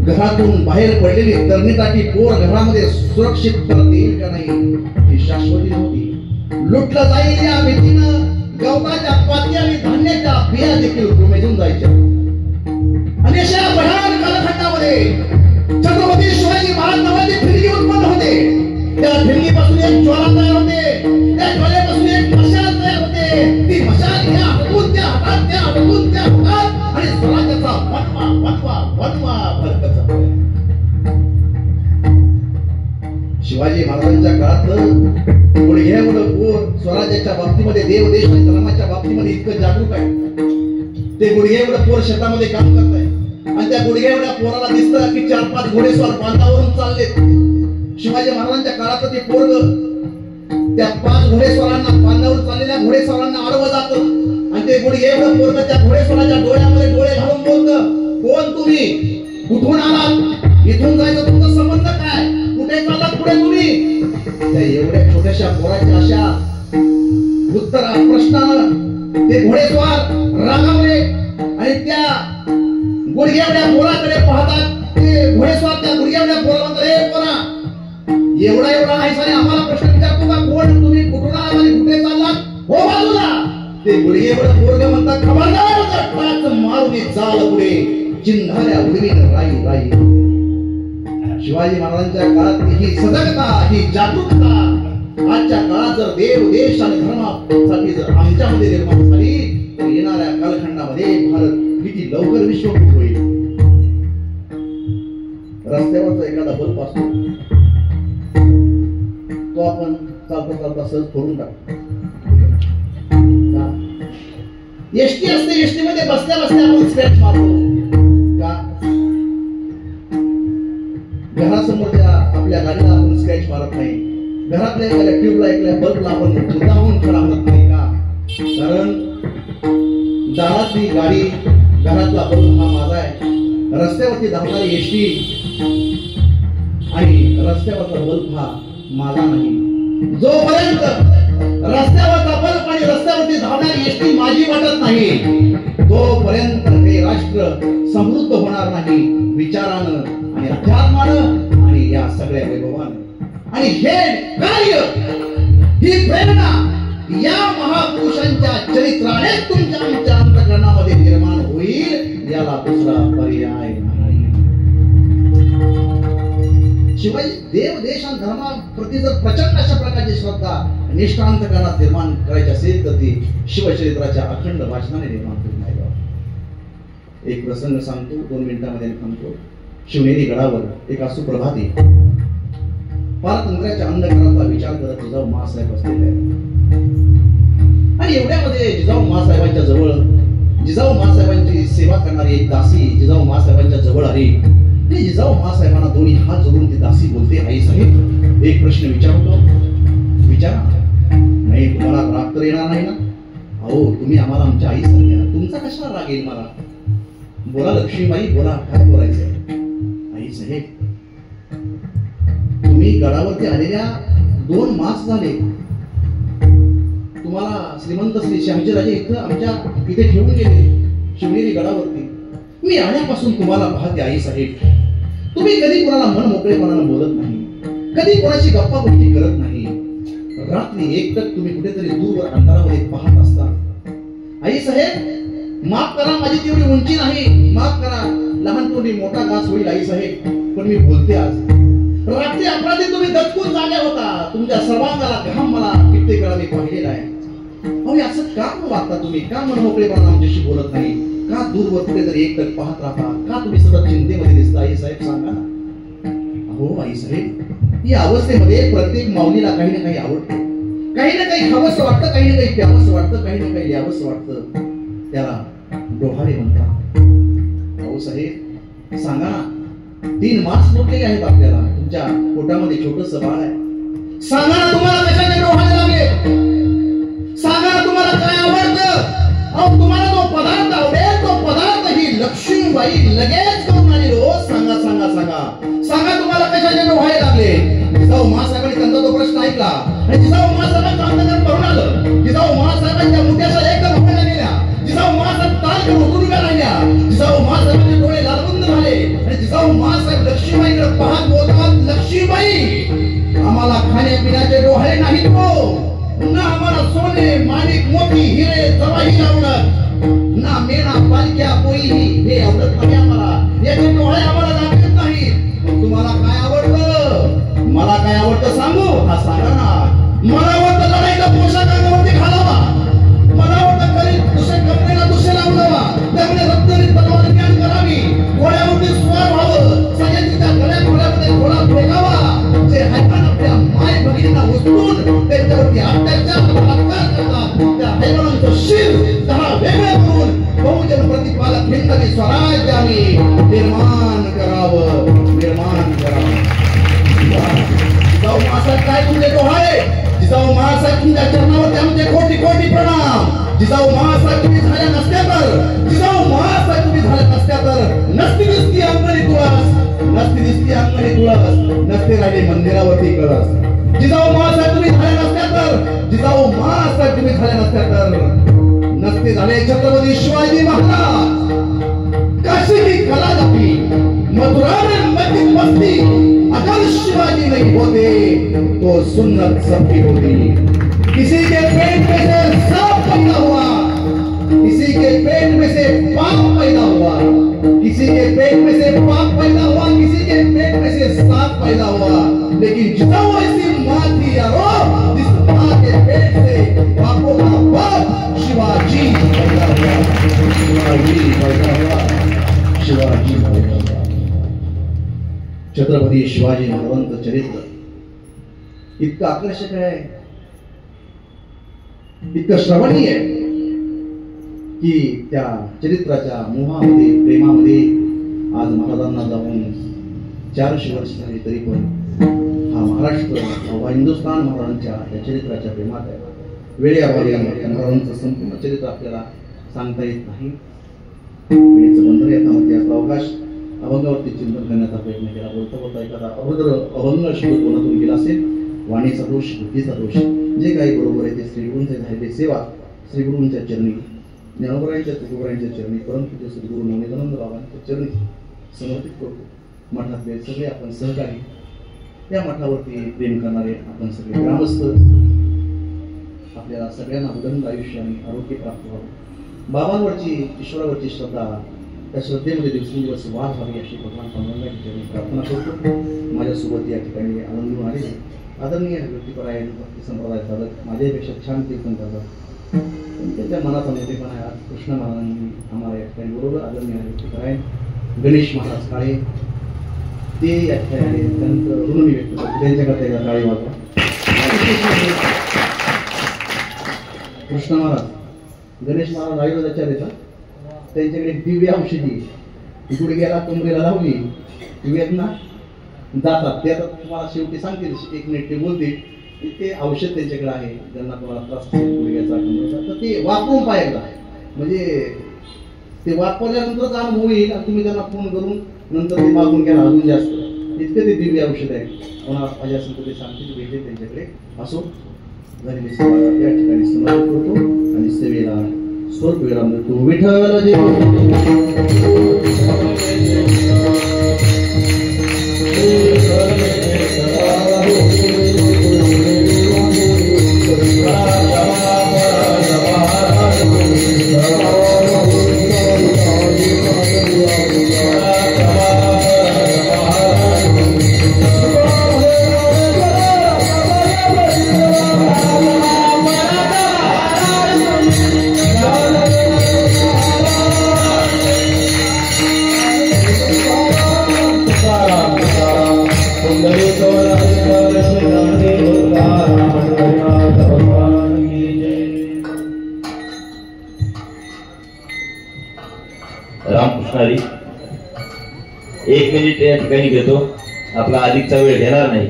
घरातून बाहेर पडलेली तरुणीसाठी पोर घरामध्ये सुरक्षित परत येईल का नाही ही शाश्वती नव्हती. लुटलं जाईल या भीतीनं गवताच्या पाती आणि धान्याच्या बिया देखील कोमेजून जायच्या. आणि अशा भयानक कालखंडामध्ये छत्रपती काळात नावाची फिरगी उत्पन्न होते. त्या फिरगीपासून एक ज्वाला तयार होते. त्या ज्वालेपासून एक मशाल तयार होते. ती मशाल या हातून त्या हातात, त्या हातून त्या हातात, आणि स्वराज्याचा वनवा वनवा वनवा भरकत जातो. शिवाजी महाराजांच्या काळात गुडघ्याएवढं पोर स्वराज्याच्या बाबतीमध्ये, देव देश आणि धर्माच्या बाबतीमध्ये इतकं जागरूक आहे. ते गुडघ्याएवढं पोर शेतामध्ये काम करत आहे, आणि त्या गुडघ्याएवढ्या पोराला दिसतं की 4-5 घोडेस्वार बांधावरून चालले. शिवाजी महाराजांच्या काळात ते पोरग त्या 5 घोडेस्वारांना, बांधावर चाललेल्या घोडेस्वारांना आडवं जातं, आणि ते गुडघ्याएवढं पोरग त्या घोडेस्वाराच्या डोळ्यामध्ये डोळे घालून बोलतं, कोण तुम्ही, कुठून आलात, इथून जायचं तुमचा संबंध काय, कुठे चाललात पुढे तुम्ही. त्या एवढ्या छोट्याशा पोराच्या अशा उत्तर प्रश्नानं ते घोडेस्वार रागावले, आणि त्या गुडघ्यावड्या पोराकडे पाहतात. ते घोडेस्वार त्या गुडघ्यावड्या पोराला म्हणतात, हे पोरा, एवढा नाही सारे आम्हाला प्रश्न विचारतो का, कोण तुम्ही, कुठून आलात आणि कुठे चाललात, हो बाजूला. ते गुडघेवड्या पोरग म्हणतात, खबरदार, टाच मारून चाल पुढे, चिंधाऱ्या उडवीन राई राई. शिवाजी महाराजांच्या काळात ही सजगता, ही जागरूकता आजच्या काळात जर देव देश आणि धर्मासाठी जर आमच्यामध्ये निर्माण झाली, तर येणाऱ्या कालखंडामध्ये भारत किती लवकर विश्वगुरु होईल. रस्त्यावरचा एखादा बल्ब असतो, तो आपण चालता चालता सहज फोडून टाकतो. एसटी असते, एसटी मध्ये बसल्या बसल्या आपण स्क्रॅच मारतो का? घरासमोरच्या आपल्या गाडीला आपण स्क्रॅच मारत नाही, घरातल्या एखाद्या ट्यूबला, एखाद्या बल्बला आपण मुद्दामून खडा मारत नाही का? कारण दारातली गाडी, घरातला बल्ब हा माझा आहे, रस्त्यावरती धावणारी एसटी आणि रस्त्यावरचा बल्ब हा माझा नाही. जोपर्यंत रस्त्यावरचा बल्ब आणि रस्त्यावरती धावणारी एसटी माझी वाटत नाही, तोपर्यंत हे राष्ट्र समृद्ध होणार नाही, विचारानं आणि अध्यात्मानं आणि या सगळ्या वैभवानं. आणि हे कार्य, ही प्रेरणा या महापुरुषांच्या चरित्राने तुमच्या आमच्या अंतःकरणामध्ये निर्माण होईल, याला दुसरा पर्याय नाही. शिवाय देव देश आणि धर्माप्रती जर प्रचंड अशा प्रकारची श्रद्धा निष्ठा अंतःकरणात निर्माण करायची असेल, तर ती शिवचरित्राच्या अखंड वाचनाने निर्माण करून आहे. एक प्रसंग सांगतो, 2 मिनिटांमध्ये थांबतो. शिवनेरी गडावर एका सुप्रभाती पारतंत्र्याच्या अंधकाराचा विचार करत जिजाऊ महासाहेब बसलेले आहेत, आणि एवढ्यामध्ये जिजाऊ महासाहेबांच्या जवळ, जिजाऊ महासाहेबांची सेवा करणारी एक दासी जिजाऊ महासाहेबांच्या जवळ आली. जिजाऊ महासाहेबांना दोन्ही हात जोडून ती दासी बोलते, आई साहेब, एक प्रश्न विचारतो, विचारा. नाही, तुम्हाला राग तर येणार नाही ना? अहो, तुम्ही आम्हाला आमच्या आई सारख्या, तुमचा कशाला राग येईल मला? बोला लक्ष्मीबाई, बोला, काय बोलायचंय? आई साहेब, तुम्ही गडावरती आलेल्या 2 मास झाले, तुम्हाला श्रीमंत श्री शहाजीराजे इथं आमच्या इथे ठेवून गेले शिवनेरी गडावरती. मी आल्यापासून तुम्हाला पाहते आई साहेब, तुम्ही कधी कोणाला मन मोकळेपणानं बोलत नाही, कधी कोणाची गप्पा गोष्टी करत नाही. रात्री एकटक तुम्ही कुठेतरी दूरवर अंधारामध्ये पाहत असता. आई साहेब, माफ करा, माझी तेवढी उंची नाही, माफ करा, लहानपणी मोठा घास होईल आई साहेब, पण मी बोलते आज. रात्री अपराधी तुम्ही दचकून जागे होता, तुमच्या सर्वांगाला घाम मला कित्येक वेळा मी पाहिलेला आहे. अहो, असं का वागता तुम्ही? का मन मोकळेपणानं आमच्याशी बोलत नाही? का दूरवर कुठेतरी एकटक पाहत राहता? का तुम्ही सतत चिंतेमध्ये दिसता? आई साहेब, सांगा ना. अहो आई साहेब, या अवस्थेमध्ये प्रत्येक माऊलीला काही ना काही आवडतं, काही ना काही खावंसं वाटतं, काही ना काही प्यावंसं वाटतं, काही ना काही लिहावंसं वाटतं. त्याला डोहाळे म्हणतात. अहो साहेब, सांगा ना, 3 मास मोठे आहेत आपल्याला, तुमच्या पोटामध्ये छोटंसं बाळ आहे. सांगा ना, तुम्हाला कशाने डोहाळे लागले? सांगा ना, तुम्हाला काय आवडतं? अहो, तुम्हाला जो पदार्थ आवडेल, तो पदार्थ ही लक्ष्मीबाई लगेच करून आली. रोज सांगा सांगा सांगा सांगा, तुम्हाला कशाने डोहाळे लागले? जिजाऊ महासाहेबांनी त्यांचा तो प्रश्न ऐकला, आणि जिजाऊ महासाहेबांचं अंतर्गत करून आलं. जिजाऊ महासाहेबांच्या मुद्द्याच्या एकदम उभ्या गेल्या. जिजाऊ महासाहेब ताल घेऊन उभ्या राहिल्या. जिजाऊ महासाहेबांचे डोळे लालबुंद झाले, आणि जिजाऊ महासाहेब लक्ष्मीबाईकडे पाहत बोलतात, लक्ष्मीबाई, आम्हाला खाण्यापिण्याचे डोहाळे नाहीत हो, ना आम्हाला सोने माणिक मोती हिरे जवाही आवडत, ना मेणा पालख्या पोळी हे आवडत नाही आम्हाला, याचे डोळे आम्हाला लागत नाही. तुम्हाला काय आवडतं? मला काय आवडतं सांगू? हा सांगा ना. मला आवडतं लढाईचा पोशाख अंगावरती घालावा. मला आवडतं कधी दुसऱ्या कपड्याला दुसऱ्या लावलावा. त्यामुळे रत्नारी तलवार ज्ञान करावी. घोड्यावरती स्वार व्हावं. सह्याद्रीच्या गळ्यामध्ये घोडा फेकावा. जे हैवान आपल्या माय भगिनींना उचलून त्यांच्यावरती अत्याचार बलात्कार करतात, त्या हैवानांचं शिर 10 वेगळे करून बहुजन प्रतिपादक हिंदवी स्वराज्य आम्ही निर्माण करावं. जिजाऊ महासाहेब काय तुमचे डोहाळे. जिजाऊ महासाहेब तुमच्या चरणावरती आमचे कोटी कोटी प्रणाम. जिजाऊ महासाहेब तुम्ही झाल्या नसत्या तर, जिजाऊ महासाहेब तुम्ही झाल्या नसत्या तर नसती दिसती अंगणी तुळस, नसती दिसती अंगणी तुळस, नसते राहिले मंदिरावरती कळस. जिजाऊ महासाहेब तुम्ही झाल्या नसत्या तर, जिजाऊ महासाहेब तुम्ही झाल्या नसत्या तर नसते झाले छत्रपती शिवाजी महाराज. काशी की कला जपी, मथुरा में मस्जिद बस्ती, अगर शिवाजी नहीं होते तो सुन्नत सबकी होती. किसी के पेट में से सांप पैदा हुआ, किसी के पेट में से पाप पैदा हुआ, किसी के पेट में से पाप पैदा हुआ, किसी के पेट में से सांप पैदा हुआ. लेकिन जिजाऊ ऐसी माँ थी यारो, जिस माँ के पेट से पापों का बाप शिवाजी पैदा हुआ. शिवाजी पैदा हुआ. शिवाजी पैदा हुआ. छत्रपती शिवाजी महाराजांचं चरित्र इतकं आकर्षक आहे, इतकं श्रवणीय आहे की त्या चरित्राच्या मोहामध्ये, प्रेमामध्ये आज महाराजांना जाऊन 400 वर्ष झाली तरी पण हा महाराष्ट्र, हा हिंदुस्थान महाराजांच्या त्या चरित्राच्या प्रेमात आहे. वेळेअभावी महाराजांचं संपूर्ण चरित्र आपल्याला सांगता येत नाही. वेळेचं बंधन येतामध्ये आपला अवकाश अभंगावरती चिंतन करण्याचा प्रयत्न केला. बोलता बोलता एखादा अभद्र अभंग शब्द तोंडातून गेला असेल, वाणीचा दोष, बुद्धीचा दोष, जे काही बरोबर आहे ते श्रीगुरूंचे झालेली सेवा श्रीगुरूंच्या चरणी, ज्ञानोबरायांच्या तुकोबरायांच्या चरणी, परमपूज्य सद्गुरू नवनीतानंद बाबांच्या चरणी समर्पित करतो. मठातले सगळे आपण सहकारी, या मठावरती प्रेम करणारे आपण सगळे ग्रामस्थ, आपल्याला सगळ्यांना उदंड आयुष्य आणि आरोग्य प्राप्त व्हावं. बाबांवरची, ईश्वरावरची श्रद्धा, त्या श्रद्धेमध्ये दिवसेंदिवस वाढ व्हावी अशी भगवान पांडुरंगाची चरणी प्रार्थना करतो. माझ्यासोबत या ठिकाणी आनंदून आलेले आदरणीय व्यक्तिपरायण भक्ती संप्रदाय साधक, माझ्यापेक्षा छान कीर्तन करतात, त्यांच्या मनाचा मोठेपणा आहे. आज कृष्ण महाराजांनी आम्हाला या ठिकाणी बरोबर आदरणीय व्यक्तिपरायण गणेश महाराज काळे ते या ठिकाणी आले. त्यानंतर ऋण मी व्यक्त करतो, त्यांच्याकडे एकदा टाळी वाजवा. कृष्ण महाराज, गणेश महाराज आयुर्वेदाच्या देतात, त्यांच्याकडे दिव्य औषधी गुडघ्याला कमरेला लावली वेदना जातात. ते आता तुम्हाला शेवटी सांगतील, 1 मिनिट ते बोलतील. ते औषध त्यांच्याकडे आहे, ज्यांना कोणाला त्रास असेल गुडघ्याचा कमरेचा तर ते वापरून पाहायला, म्हणजे ते वापरल्यानंतर अनुभव येईल आणि तुम्ही त्यांना फोन करून नंतर ते मागून घ्या अजून जास्त. इतके ते दिव्य औषध आहे. कोणाला पाहिजे असेल तर ते सांगतील, भेटेल त्यांच्याकडे. असो, झालेली सेवा या ठिकाणी समर्पित करतो आणि सेवेला स्वर्ग वेळा मिळतो. विठ्ठल जय. रामकृष्णारी 1 मिनिट या ठिकाणी घेतो, आपला अधिकचा वेळ घेणार नाही.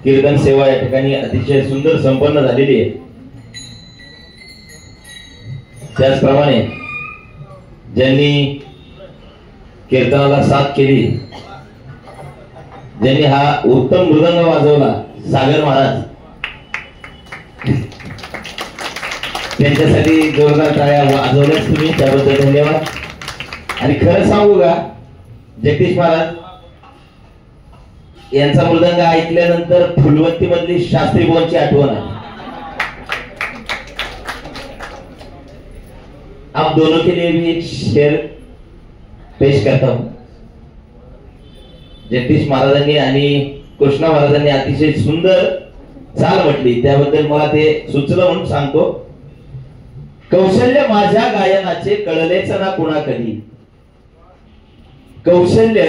कीर्तन सेवा या ठिकाणी अतिशय सुंदर संपन्न झालेली आहे. त्याचप्रमाणे ज्यांनी कीर्तनाला साथ केली, ज्यांनी हा उत्तम मृदंग वाजवला, सागर महाराज, त्यांच्यासाठी जोरदार टाळ्या वाजवल्याच तुम्ही, त्याबद्दल धन्यवाद. आणि खरं सांगू का, जगदीश महाराज यांचा मृदंग ऐकल्यानंतर फुलवंती मधली शास्त्री बोलची आठवण आहे. आप दोनों के लिए भी एक शेर पेश करता हूं. जगदीश महाराजांनी आणि कृष्णा महाराजांनी अतिशय सुंदर चाल म्हटली, त्याबद्दल मला ते सुचलं म्हणून सांगतो. कौशल्य माझ्या गायनाचे कळलेच ना कुणा कधी, कौशल्य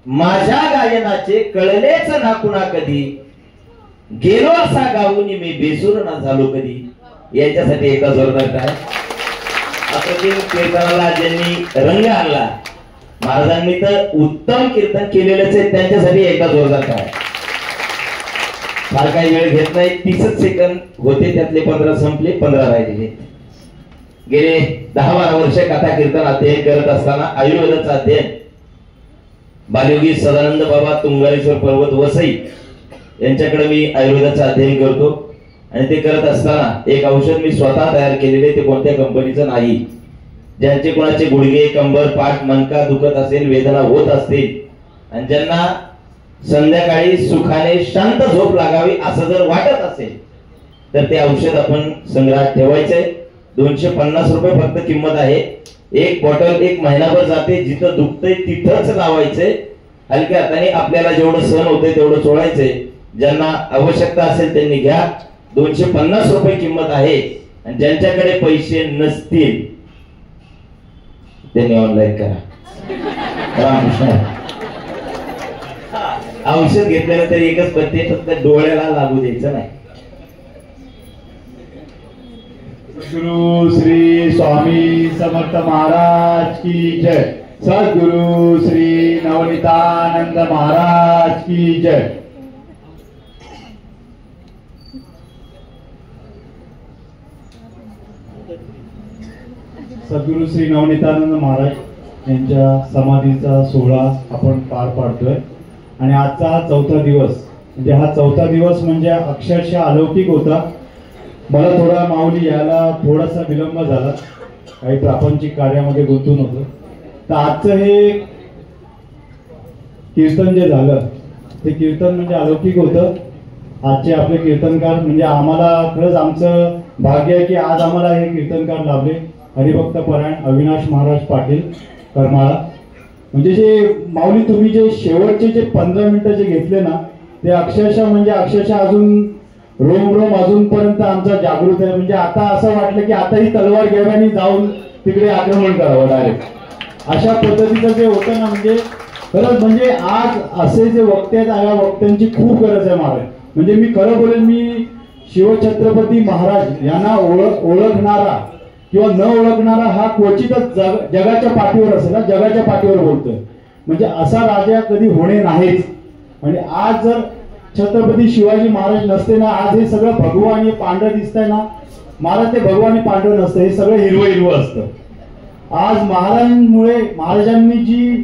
माझ्या गायनाचे कळलेच ना कुणा कधी, गेलो असा गाऊन मी बेसूर ना झालो कधी. याच्यासाठी एका जोरदार काय अप्रतिम कीर्तनाला ज्यांनी रंग आणला, महाराजांनी तर उत्तम कीर्तन केलेलंच आहे, त्यांच्यासाठी एका जोरदार काय. फार काही वेळ घेत नाही, 30 सेकंद होते, त्यातले 15 संपले, 15 राहिले. गेले 10-12 वर्ष कथा कीर्तन अध्ययन करत असताना आयुर्वेदाचं अध्ययन बालयोगी सदानंद बाबा तुंगारेश्वर पर्वत वसई यांच्याकडे मी आयुर्वेदाचं अध्ययन करतो. आणि ते करत असताना एक औषध मी स्वतः तयार केलेले, ते कोणत्या कंपनीचं नाही. ज्यांचे कोणाचे गुडघे, कंबर, पाठ, मणका दुखत असेल, वेदना होत असतील, आणि ज्यांना संध्याकाळी सुखाने शांत झोप लागावी असं जर वाटत असेल, तर ते औषध आपण संग्रहात ठेवायचंय. 250 रुपये फक्त किंमत आहे. एक बॉटल 1 महिनाभर जाते. जिथं दुखतंय तिथंच लावायचंय. हलक्या हाताने आपल्याला जेवढं सहन होतंय तेवढं सोडायचंय. ज्यांना आवश्यकता असेल त्यांनी घ्या. 250 रुपये किंमत आहे. आणि ज्यांच्याकडे पैसे नसतील त्यांनी ऑनलाईन करा. रामकृष्ण. औषध घेतल्यानंतर एकच पत्ते, फक्त डोळ्याला लागू द्यायचं नाही. सद्गुरु श्री स्वामी समर्थ महाराज की जय. सद्गुरु श्री नवनीतानंद महाराज की जय. सद्गुरु श्री नवनीतानंद महाराज यांच्या समाधीचा सोहळा आपण पार पाडतोय. आणि आजचा हा 4था दिवस, म्हणजे हा 4था दिवस म्हणजे अक्षरशः अलौकिक होता. मला थोडा माऊली यायला थोडासा विलंब झाला, काही प्रापंचिक कार्यामध्ये गुंतून होतो. तर आजचं हे कीर्तन जे झालं ते कीर्तन म्हणजे अलौकिक होतं. आजचे आपले कीर्तनकार म्हणजे आम्हाला खरंच आमचं भाग्य आहे की आज आम्हाला हे कीर्तनकार लाभले. हरिभक्त परायण अविनाश महाराज पाटील करमाळा. म्हणजे जे माऊली तुम्ही जे शेवटचे जे 15 मिनिटं जे घेतले ना, ते अक्षरशः अजून रोम अजूनपर्यंत आमचा जागृत आहे. म्हणजे आता असं वाटलं की आता ही तलवार घेऊन जाऊन तिकडे आक्रमण करावं डायरेक्ट. अशा पद्धतीचं जे होतं ना, म्हणजे खरंच म्हणजे आज असे जे वक्ते आहेत, या वक्त्यांची खूप गरज आहे महाराज. म्हणजे मी खरं बोलेन, मी शिवछत्रपती महाराज यांना ओळखणारा किंवा न ओळखणारा हा क्वचितच जगाच्या पाठीवर असेल, जगाच्या पाठीवर बोलतोय. म्हणजे असा राजा कधी होणे नाहीच. आणि आज जर छत्रपती शिवाजी महाराज नसते ना, आज हे सगळं भगवा आणि पांढरं दिसतंय ना, महाराज ते भगवा आणि पांढरं नसतं, हे सगळं हिरवं असतं. आज महाराजांनी जी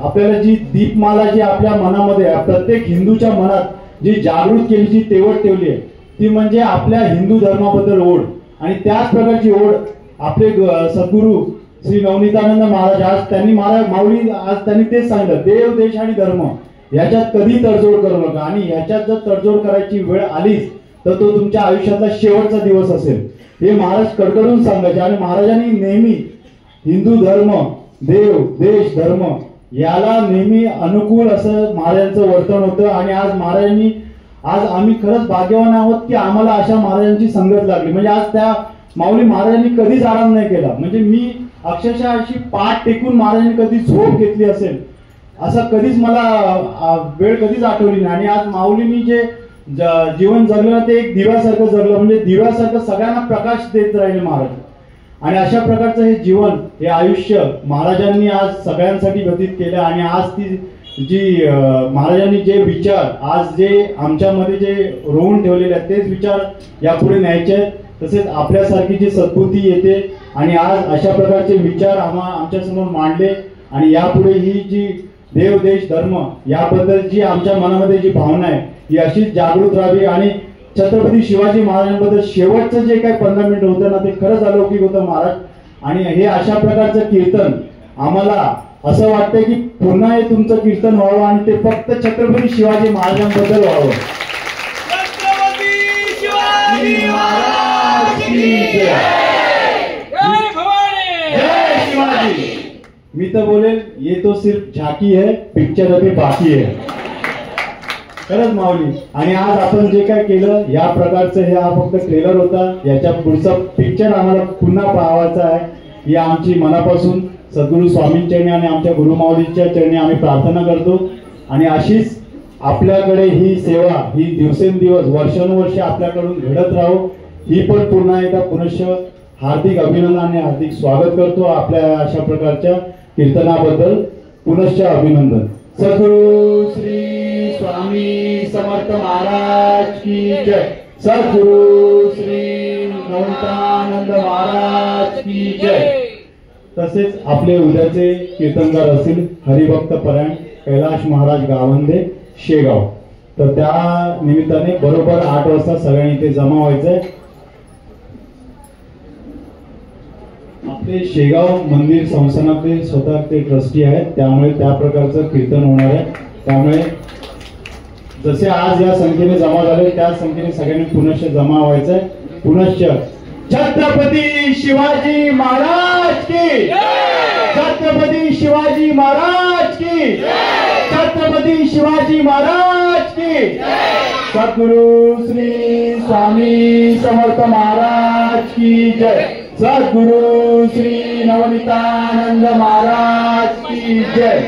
आपल्याला जी दीपमाला जी आपल्या मनामध्ये प्रत्येक हिंदूच्या मनात जी जागृत केली, जी तेवट ठेवली आहे, ती म्हणजे आपल्या हिंदू धर्माबद्दल ओढ. आणि त्याच प्रकारची ओढ आपले सद्गुरू श्री नवनीतानंद महाराज आज त्यांनी माऊली आज त्यांनी तेच सांगितलं, देव, देश आणि धर्म याच्यात कधी तडजोड करू नका. आणि याच्यात जर तडजोड करायची वेळ आलीच तर तो तुमच्या आयुष्यातला शेवटचा दिवस असेल, हे महाराज कडकडून सांगायचे. आणि महाराजांनी नेहमी हिंदू धर्म, देव, देश, धर्म याला नेहमी अनुकूल असं महाराजांचं वर्तन होतं. आणि आज आम्ही खरंच भाग्यवान आहोत की आम्हाला अशा महाराजांची संगत लागली. म्हणजे आज त्या माऊली महाराजांनी कधीच आराम नाही केला. म्हणजे मी अक्षरशः अशी पाठ टेकून महाराजांनी कधी झोप घेतली असेल असं कधीच मला वेळ कधीच आठवली नाही. आणि आज माऊलींनी जे जीवन जगलं ते एक दिव्यासारखं जगलं. म्हणजे दिव्यासारखं सगळ्यांना प्रकाश देत राहिले महाराज. आणि अशा प्रकारचं हे जीवन, हे आयुष्य महाराजांनी आज सगळ्यांसाठी व्यतीत केलं. आणि आज ती जी महाराजांनी जे विचार आज जे आमच्यामध्ये जे रोवून ठेवलेले आहेत तेच विचार यापुढे न्यायचे आहेत. तसेच आपल्यासारखी जी सद्बुद्धी येते आणि आज अशा प्रकारचे विचार आमच्या समोर मांडले. आणि यापुढे ही जी देव, देश, धर्म याबद्दल जी आमच्या मनामध्ये जी भावना आहे ही अशीच जागृत राहावी. आणि छत्रपती शिवाजी महाराजांबद्दल शेवटचं जे काही 15 मिनिट होतं ना, ते खरंच अलौकिक होतं महाराज. आणि हे अशा प्रकारचं कीर्तन आम्हाला असं वाटतंय की पुन्हा हे तुमचं कीर्तन व्हावं आणि ते फक्त छत्रपती शिवाजी महाराजांबद्दल व्हावं. छत्रपती शिवाजी महाराज की जय. जय भवानी, जय शिवाजी. मी तर बोलेल ये तो सिर्फ झाकी है, पिक्चर अभी बाकी है. खरंच माऊली. आणि आज आपण जे काय केलं या प्रकारचं हे हा फक्त ट्रेलर होता. याच्या पुढचा पिक्चर आम्हाला पुन्हा पाहायचा आहे. ही आमची मनापासून सद्गुरू स्वामींचरणी आणि आमच्या गुरुमाऊलींच्या चरणी आम्ही प्रार्थना करतो. आणि अशीच आपल्याकडे ही सेवा ही दिवसेंदिवस वर्षानुवर्षे आपल्याकडून घडत राहो ही पण पुन्हा एकदा पुनश्च हार्दिक अभिनंदन आणि हार्दिक स्वागत करतो. आपल्या अशा प्रकारच्या कीर्तनाबद्दल पुनश्च अभिनंदन. सद्गुरु श्री स्वामी समर्थ महाराज की जय. सद्गुरु श्री नवनीतानंद महाराज की जय. तसेच आपले उद्याचे कीर्तनकार असतील हरिभक्त परायण कैलाश महाराज गावंदे शेगाव. तर त्या निमित्ताने बरोबर 8 वाजता सगळ्यांनी इथे जमा व्हायचंय. आपले शेगाव मंदिर संस्थानातले स्वतः ते ट्रस्टी आहेत, त्यामुळे त्या प्रकारचं कीर्तन होणार आहे. त्यामुळे जसे आज या संख्येने जमा झाले त्याच संख्येने सगळ्यांनी पुनश्च जमा व्हायचंय. पुनश्च छत्रपती शिवाजी महाराज की, छत्रपती शिवाजी महाराज की, छत्रपती शिवाजी महाराज की. सद्गुरु श्री स्वामी समर्थ महाराज की जय. सद्गुरु श्री नवनीतानंद महाराज की जय.